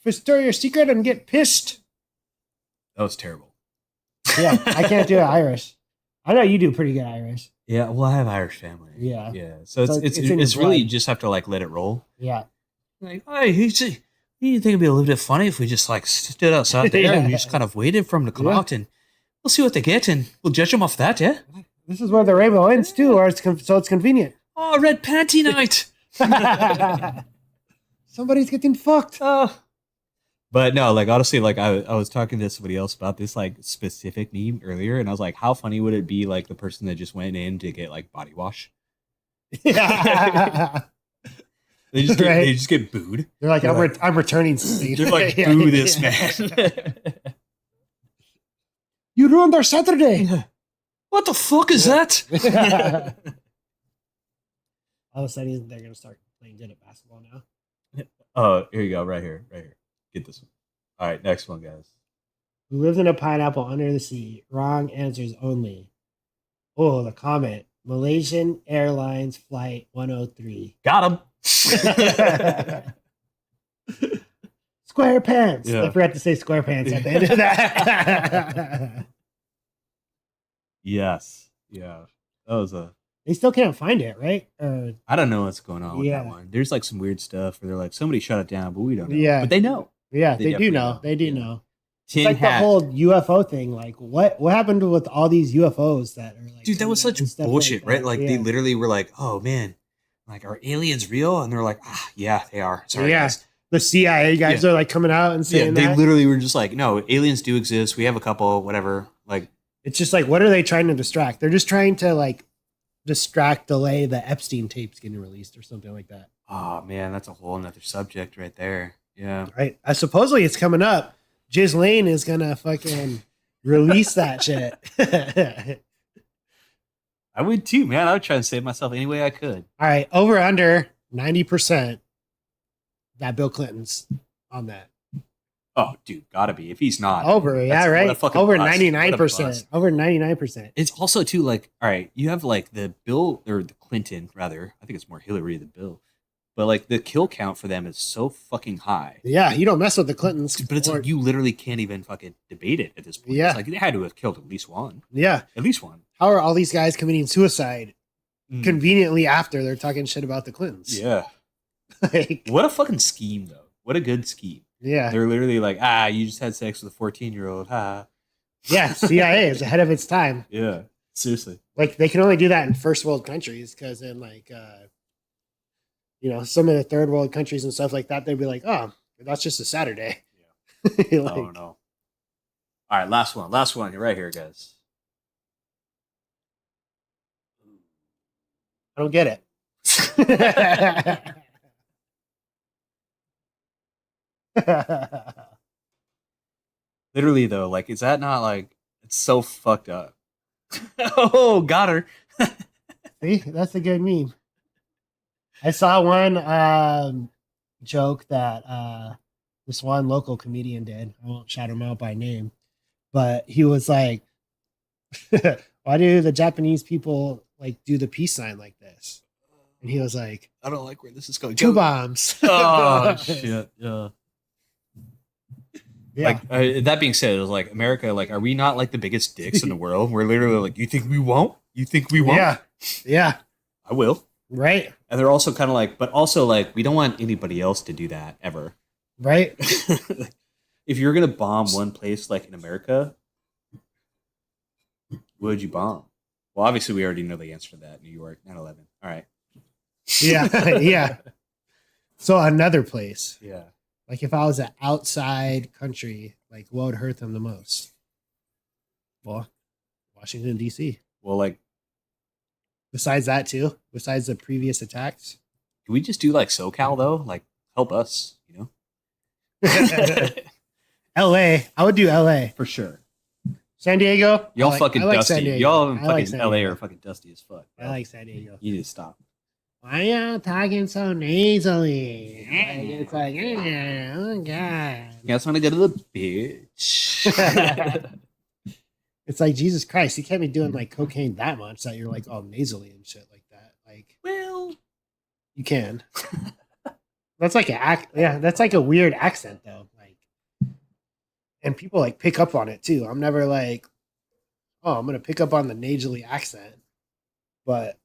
Victoria's Secret and get pissed? That was terrible. Yeah, I can't do it Irish. I know you do pretty good Irish. Yeah, well, I have Irish family. Yeah. Yeah. So So it's it's in your really blood. you just have to like let it roll. Yeah. Like, hey, you think it'd be a little bit funny if we just like stood outside there and we just kind of waited for them to come Yeah. out and we'll see what they get and we'll judge them off that, yeah? This is where the rainbow ends too, or so it's convenient. Oh, red panty night. Somebody's getting fucked. Oh. But no, like honestly, like I was talking to somebody else about this like specific meme earlier, and I was like, how funny would it be like the person that just went in to get like body wash? Yeah. They just get booed. They're like, They're I'm returning something. They're like, boo this man. You ruined our Saturday. What the fuck is that? All of a sudden, they're gonna start playing good at basketball now. Oh, here you go, right here. Get this one. All right, next one, guys. Who lives in a pineapple under the sea? Wrong answers only. Oh, the comment. Malaysian Airlines Flight 103. Got him. Square pants. Yeah. I forgot to say square pants at the end of that. Yes. Yeah. That was a. They still can't find it, right? I don't know what's going on with Yeah. that one. There's like some weird stuff where they're like, somebody shut it down, but we don't know. Yeah. But they know. Yeah, They they do definitely know. know. They do Yeah. know. It's Tin like hat. the whole UFO thing. Like, what happened with all these UFOs that are like? Dude, that was coming out such and stuff bullshit, like right? that? Like Yeah. they literally were like, oh man, like are aliens real? And they're like, yeah, they are. Sorry, Yeah. guys. The CIA guys are like coming out and Yeah, saying they that. literally were just like, no, aliens do exist. We have a couple, whatever. Like, It's just like, what are they trying to distract? They're just trying to like delay the Epstein tapes getting released or something like that. oh man, that's a whole nother subject right there. Yeah. Right? Supposedly it's coming up. Ghislaine is gonna fucking release that shit. I would too, man. I would try and save myself any way I could. All right, over under 90% that Bill Clinton's on that. Oh, dude, gotta be. If he's not, Over, that's- yeah, what a right. fucking Over bust. What a 99%. bust. Over 99%. It's also too like, all right, you have like the Bill or the Clinton rather. I think it's more Hillary than Bill. but like the kill count for them is so fucking high. Yeah, you don't mess with the Clintons. But it's like you literally can't even fucking debate it at this point. Yeah. It's like they had to have killed at least one. Yeah. At least one. How are all these guys committing suicide conveniently after they're talking shit about the Clintons? Yeah. Like, what a fucking scheme, though. What a good scheme. Yeah. They're literally like, you just had sex with a 14-year-old. Yeah, CIA is ahead of its time. Yeah, seriously. Like, they can only do that in first world countries because in, like, some of the third world countries and stuff like that, they'd be like, oh, that's just a Saturday. Yeah. Like, oh, no. All right, last one. Last one. You're right here, guys. I don't get it. Literally, though, like, is that not like, it's so fucked up. Oh, got her. See, that's a good meme. I saw one joke that this one local comedian did. I won't shout him out by name, but he was like, why do the Japanese people like do the peace sign like this? And he was like, I don't like where this is going. 2 bombs. Oh, shit. Yeah. Yeah. Like that being said, it was like America. Like, are we not like the biggest dicks in the world? We're literally like, you think we won't? You think we won't? Yeah, yeah, I will. Right. And they're also kind of like, but also like, we don't want anybody else to do that ever. Right. If you're gonna bomb one place like in America, what would you bomb? Well, obviously, we already know the answer to that. New York, 9/11. All right. Yeah, yeah. So another place. Yeah. Like if I was an outside country, like what would hurt them the most? Well, Washington, D.C. Well, like, besides that too, besides the previous attacks. can we just do like SoCal though? Like, help us, you know? L.A. I would do L.A. For sure. San Diego. Y'all fucking dusty. Y'all in like fucking LA are fucking dusty as fuck. I like San Diego. You need to stop. Why are you talking so nasally? Like, it's like, oh god. You guys want to go to the beach? It's like, Jesus Christ, you can't be doing like cocaine that much that you're like all nasally and shit like that. Like, well, you can. That's like that's like a weird accent though. Like, and people like pick up on it too. I'm never like, oh, I'm gonna pick up on the nasally accent. But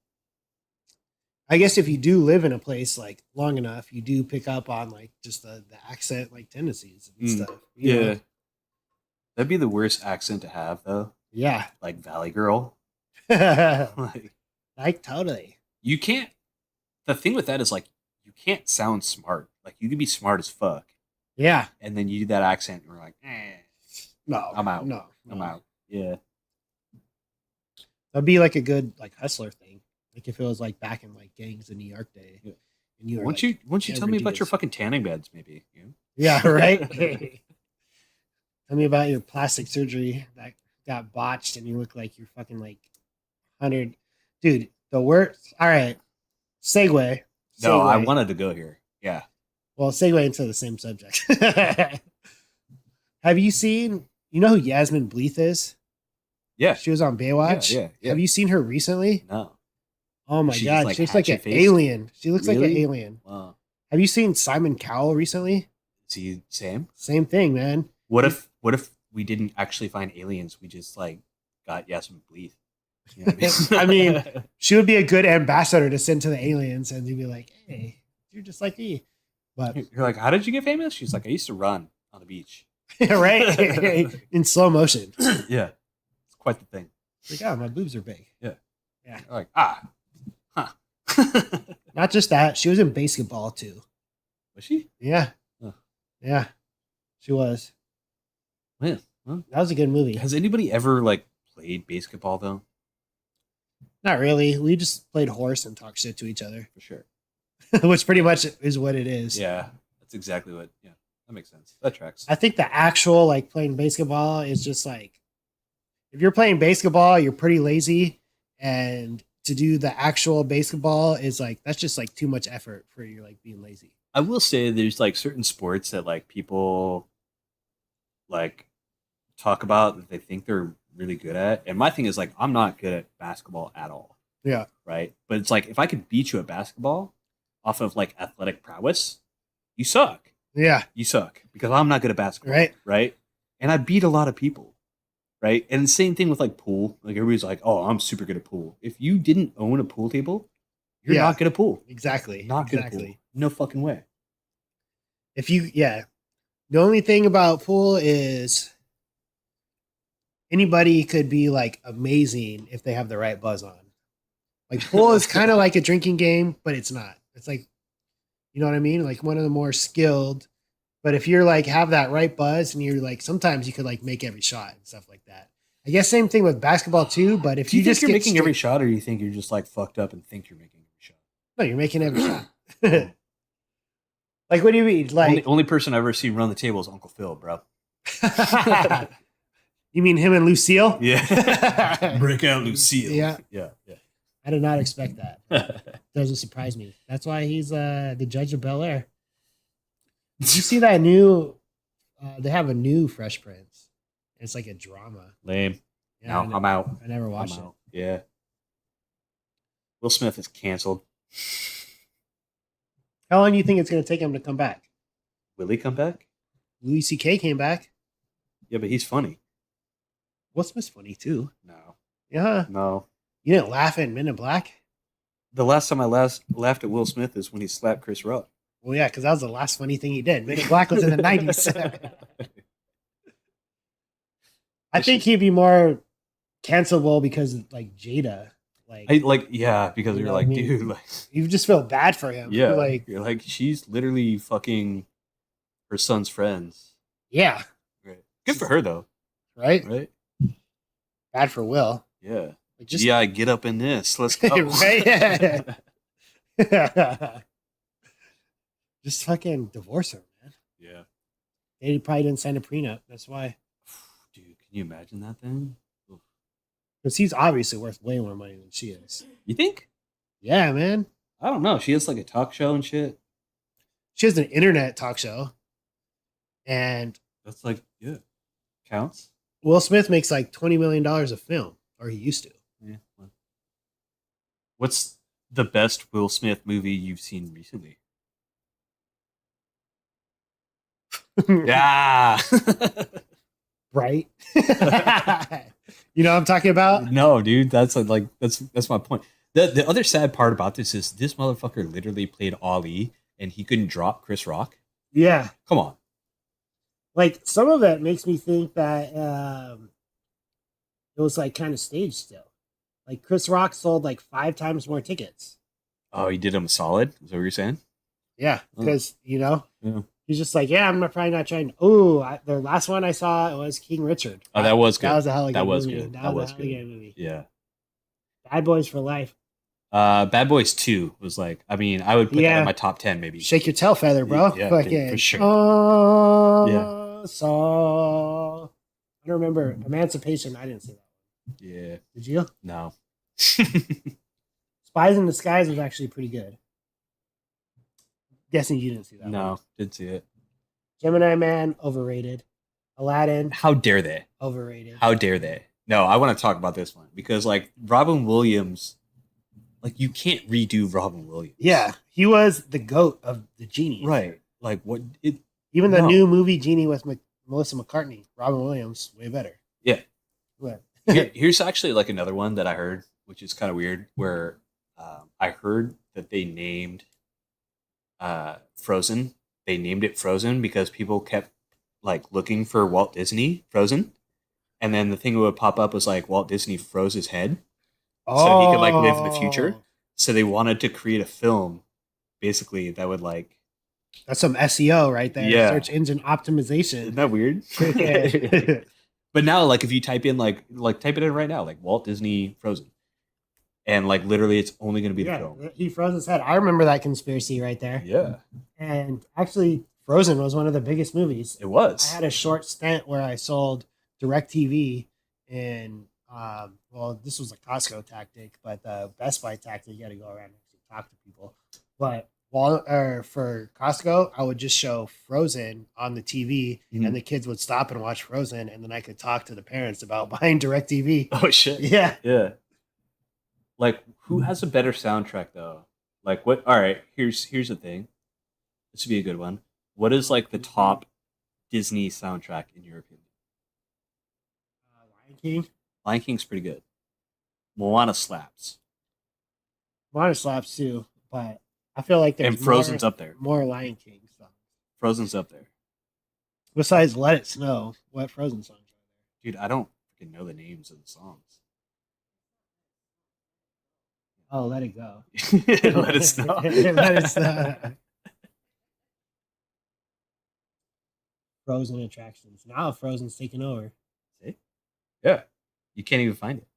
I guess if you do live in a place like long enough, you do pick up on like just the accent like tendencies and stuff. You know? That'd be the worst accent to have though. Yeah. Like Valley Girl. Like totally. You can't. The thing with that is like you can't sound smart. Like you can be smart as fuck. Yeah. And then you do that accent and we're like, no, I'm out. No, I'm out. Yeah. That'd be like a good like hustler thing. Like if it was like back in like gangs in New York day. Yeah. And you were Once like, you tell me about your fucking tanning beds, maybe. You know? Yeah, right. Tell me about your plastic surgery that got botched and you look like you're fucking like 100. Dude, the worst. All right. Segue. No, I wanted to go here. Yeah. Well, segue into the same subject. Have you seen, you know who Yasmin Bleeth is? Yeah. She was on Baywatch. Yeah. Have you seen her recently? No. Oh my She's God. like She looks like an hatchet-faced? alien. She looks like an Really? alien. Wow. Have you seen Simon Cowell recently? Is he Sam? Same thing, man. What if we didn't actually find aliens? We just like got Yasmin Bleeth. You know what I mean, she would be a good ambassador to send to the aliens, and they'd be like, "Hey, you're just like me." But you're like, how did you get famous? She's like, I used to run on the beach. right in slow motion. Yeah, it's quite the thing. Like, oh, my boobs are big. Yeah. Yeah. You're like, huh. Not just that, she was in basketball too. Was she? Yeah. Huh. Yeah. She was. Man, well, That was a good movie. has anybody ever like played basketball though? Not really. We just played horse and talked shit to each other, For sure. which pretty much is what it is. Yeah, that's exactly what. Yeah, that makes sense. That tracks. I think the actual like playing basketball is just like, if you're playing basketball, you're pretty lazy, and to do the actual basketball is like, that's just like too much effort for you like being lazy. I will say there's like certain sports that like people like talk about that they think they're really good at. And my thing is like, I'm not good at basketball at all. Yeah. Right. But it's like, if I could beat you at basketball, off of like athletic prowess, you suck. Yeah. You suck because I'm not good at basketball. Right. Right. And I beat a lot of people. Right. And the same thing with like pool. Like everybody's like, oh, I'm super good at pool. If you didn't own a pool table, you're not good at pool. Exactly. Not good at pool. No fucking way. The only thing about pool is anybody could be like amazing if they have the right buzz on. Like pool is kind of like a drinking game, but it's not. It's like, you know what I mean? Like one of the more skilled. But if you're like have that right buzz and you're like sometimes you could like make every shot and stuff like that. I guess same thing with basketball too. But if Do you just think you're making every shot, or do you think you're just like fucked up and think you're making every shot? No, you're making every shot. Like what do you mean? Like only person I've ever seen run the table is Uncle Phil, bro. You mean him and Lucille? Yeah. Break out Lucille. Yeah. Yeah. I did not expect that. Doesn't surprise me. That's why he's the judge of Bel Air. Did you see that new? They have a new Fresh Prince. It's like a drama. Lame. Yeah, no, I'm out. I never watched it. Yeah. Will Smith is canceled. How long do you think it's going to take him to come back? Will he come back? Louis C.K. came back. Yeah, but he's funny. Will Smith's funny too. No. Yeah. No. You didn't laugh at Men in Black? The last time I laughed at Will Smith is when he slapped Chris Rock. Well, yeah, because that was the last funny thing he did. Men in Black was in the 90s. I think he'd be more cancelable because of, like Jada. Because you're like, dude, like you just feel bad for him. Yeah. You're like she's literally fucking her son's friends. Yeah. Right. Good for her though. Right? Right? Bad for Will. Yeah. Yeah, get up in this. Let's go. Right? Just fucking divorce her, man. Yeah. They probably didn't sign a prenup. That's why. Dude, can you imagine that thing? Because he's obviously worth way more money than she is. You think? Yeah, man. I don't know. She has like a talk show and shit. She has an internet talk show. And that's like, yeah. Counts. Will Smith makes like $20 million a film, or he used to. Yeah. What's the best Will Smith movie you've seen recently? Yeah. Right? You know what I'm talking about? No, dude. That's my point. The other sad part about this is this motherfucker literally played Ali and he couldn't drop Chris Rock. Yeah. Come on. Like some of it makes me think that it was like kind of staged still. Like Chris Rock sold like 5 times more tickets. Oh, he did him solid? Is that what you're saying? Yeah, because Yeah. he's just like, yeah, probably not trying. Oh, the last one I saw was King Richard. Oh, that was good. That was a hell of a that good was movie. good. That was a hell of a good movie. Yeah. Bad Boys for Life. Bad Boys 2 was like, I mean, I would put that in my top 10 maybe. Shake your tail feather, bro. Yeah, fucking, for sure. So I don't remember Emancipation. I didn't see that one. Yeah. Did you? No. Spies in Disguise was actually pretty good. Guessing you didn't see that one. No, didn't see it. Gemini Man, overrated. Aladdin. How dare they? Overrated. How dare they? No, I want to talk about this one because like Robin Williams, like you can't redo Robin Williams. Yeah, he was the GOAT of the genie. Right. Like what it even the new movie Genie with Melissa McCartney, Robin Williams, way better. Yeah. What? Here's actually like another one that I heard, which is kind of weird, where I heard that they named Frozen. They named it Frozen because people kept like looking for Walt Disney Frozen, and then the thing that would pop up was like Walt Disney froze his head, so he could like live in the future. So they wanted to create a film, basically that would like. That's some SEO right there. Yeah. Search engine optimization. Isn't that weird? But now, like, if you type in like type it in right now, like Walt Disney Frozen, and like literally, it's only going to be the film. He froze his head. I remember that conspiracy right there. Yeah. And actually, Frozen was one of the biggest movies. It was. I had a short stint where I sold DirecTV in, well, this was a Costco tactic, but the Best Buy tactic, you got to go around and actually talk to people. But for Costco, I would just show Frozen on the TV, and the kids would stop and watch Frozen, and then I could talk to the parents about buying DirecTV. Oh shit! Yeah. Yeah. Like, who has a better soundtrack though? Like what? All right, here's the thing. This would be a good one. What is like the top Disney soundtrack in your opinion? Lion King. Lion King's pretty good. Moana slaps, Mine slaps too, but I feel like and there's Frozen's up there. more Lion King songs. Frozen's up there, Besides Let It Snow, what Frozen songs are dude. I don't freaking know the names of the songs. there? Oh, Let It Go. Let it snow. Let It Snow. Frozen attractions. Now Frozen's taking over. See? Yeah, you can't even find it.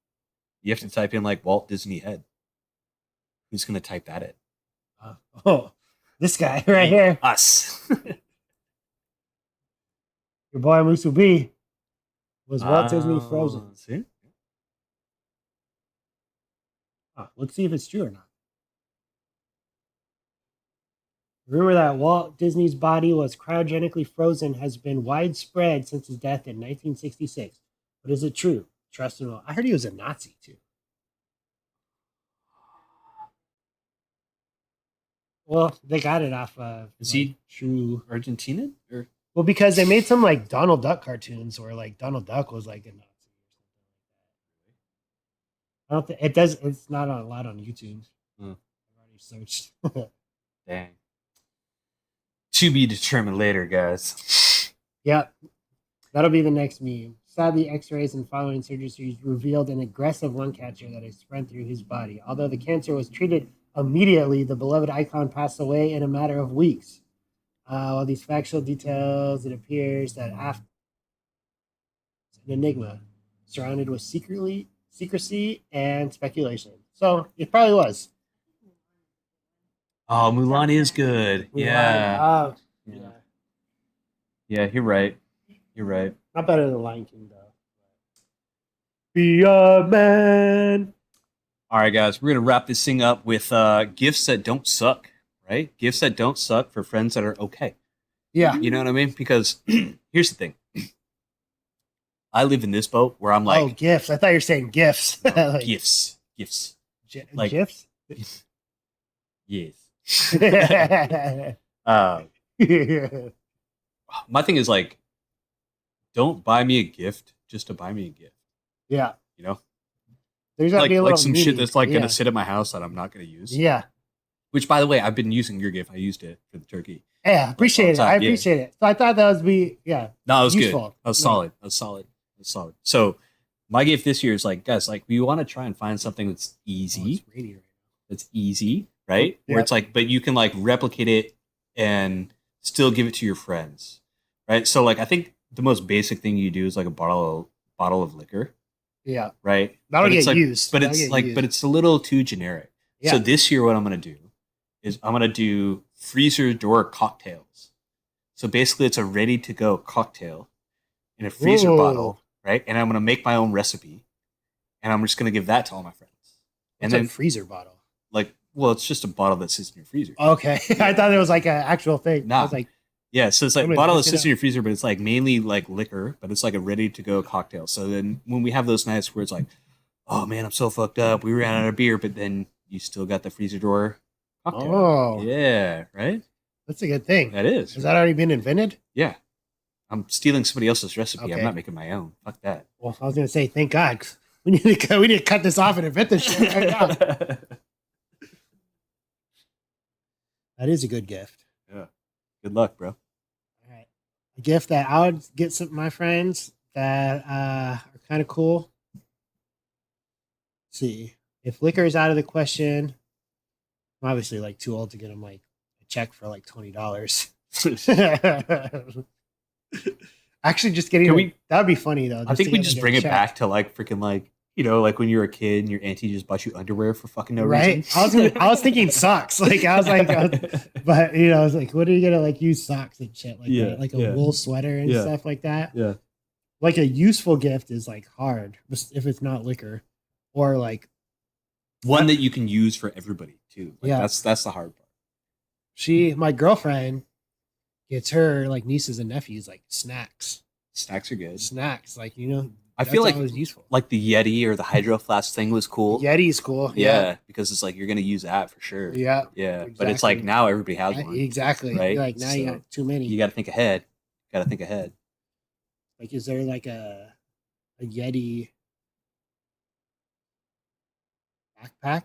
You have to type in like Walt Disney head. Who's gonna type that in? Oh, this guy right here. Us. Your boy Musubi was Walt Disney Frozen. See? Let's see if it's true or not. Rumor that Walt Disney's body was cryogenically frozen has been widespread since his death in 1966. But is it true? Trust and all. I heard he was a Nazi too. Well, they got it off of Is he true? Argentinian or Well, because they made some like Donald Duck cartoons where like Donald Duck was like a Nazi or something like that. I don't think it does. It's not a lot on YouTube. I've already searched. dang? To be determined later, guys. Yep, that'll be the next meme. Sadly, X-rays and following surgeries revealed an aggressive lung cancer that has spread through his body. Although the cancer was treated immediately, the beloved icon passed away in a matter of weeks. While these factual details, it appears that after an enigma surrounded with secrecy and speculation. So it probably was. Oh, Mulan is good. Yeah. Yeah. Yeah, you're right. You're right. Not better than Lion King, though. Be a man. All right, guys, we're gonna wrap this thing up with gifts that don't suck, right? Gifts that don't suck for friends that are okay. Yeah. You know what I mean? Because here's the thing. I live in this boat where I'm like, oh, gifts. I thought you were saying gifts. Like, gifts. Like- gifts? Yes. My thing is like, don't buy me a gift just to buy me a gift. Yeah. You know, There's gotta like be a little some meaning. shit that's like Yeah. gonna sit at my house that I'm not gonna use. Yeah. Which, by the way, I've been using your gift. I used it for the turkey. Yeah. Appreciate it. I Yeah. appreciate it. So I thought that would be, yeah. No, it was Useful. good. That was Yeah. solid. That was solid. That was solid. So my gift this year is like, guys, like we want to try and find something that's Oh, easy. it's raining right That's easy, right? Yeah. Where it's like, but you can like replicate it and still give it to your friends, right? So like, I think the most basic thing you do is like a bottle of liquor, now. Yeah. right? That'll But it's get like, used. but That'll it's get like, used. but it's a little too generic. Yeah. So this year, what I'm gonna do is I'm gonna do freezer door cocktails. So basically, it's a ready to go cocktail in a freezer Whoa. bottle, right? And I'm gonna make my own recipe, and I'm just gonna give that to all my friends. And It's then a freezer bottle. like, well, it's just a bottle that sits in your freezer. Okay. I thought it was like an actual thing. Nah. I was like, Yeah, so it's like I'm a gonna bottle that look it sits up. in your freezer, but it's like mainly like liquor, but it's like a ready to go cocktail. So then when we have those nights where it's like, oh man, I'm so fucked up, we ran out of beer, but then you still got the freezer door cocktail. oh, Yeah, right? that's a good thing. That is. Has that already been invented? Yeah. I'm stealing somebody else's recipe. I'm Okay. not making my own. Fuck that. Well, I was going to say, thank God. 'Cause we need to cut this off and invent this shit right now. That is a good gift. Yeah. Good luck, bro. All right. A gift that I would get some of my friends that are kind of cool. Let's see. If liquor is out of the question, I'm obviously like too old to get them like a check for like $20. Actually, just getting that would be funny though. I think to we get, just like, a bring it check. back to like freaking like, you know, like when you were a kid and your auntie just bought you underwear for fucking no Right? reason. I was thinking socks. Like I was like, but you know, I was like, what are you gonna like use socks and shit like Yeah, that, like a yeah. wool sweater and Yeah. stuff like that. Yeah. Like a useful gift is like hard if it's not liquor, or like One that you can use for everybody too. Like, Yeah. That's the hard part. my girlfriend gets her like nieces and nephews like snacks, Snacks are good. like you know, I feel like always useful. like the Yeti or the Hydro Flask thing was cool. Yeti's cool. Yeah, because it's like you're gonna use that for sure. Yeah. Yeah, but it's like Exactly. now everybody has one. Exactly. Right? Like now you So got too many. You got to think ahead. Got to think ahead. Like, is there like a Yeti backpack?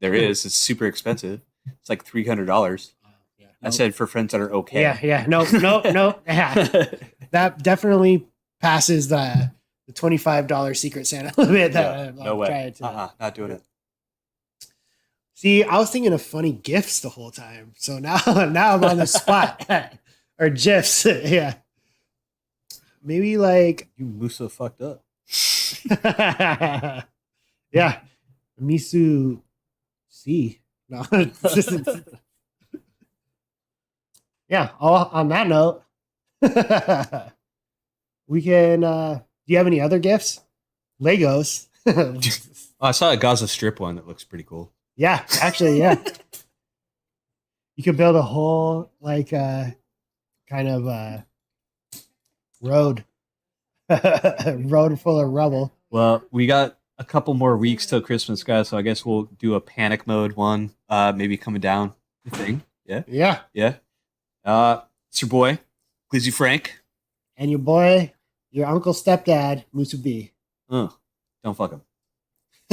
There is. It's super expensive. It's like $300. Yeah. I said for friends that are okay. Yeah. Nope. Yeah. That definitely passes the $25 Secret Santa limit. That no way. Not doing it. See, I was thinking of funny gifts the whole time. So now I'm on the spot. Or GIFs. Yeah. Maybe like You Musa fucked up. yeah. Misu C. No. Yeah, all on that note. We can do you have any other gifts? Legos. I saw a Gaza Strip one that looks pretty cool. Yeah, actually, yeah. You could build a whole like kind of road road full of rubble. Well, we got a couple more weeks till Christmas, guys, so I guess we'll do a panic mode one, maybe coming down the thing. Yeah. Yeah. It's your boy, Glizzy Frank. And your boy, your uncle stepdad, Musubi. Don't fuck him.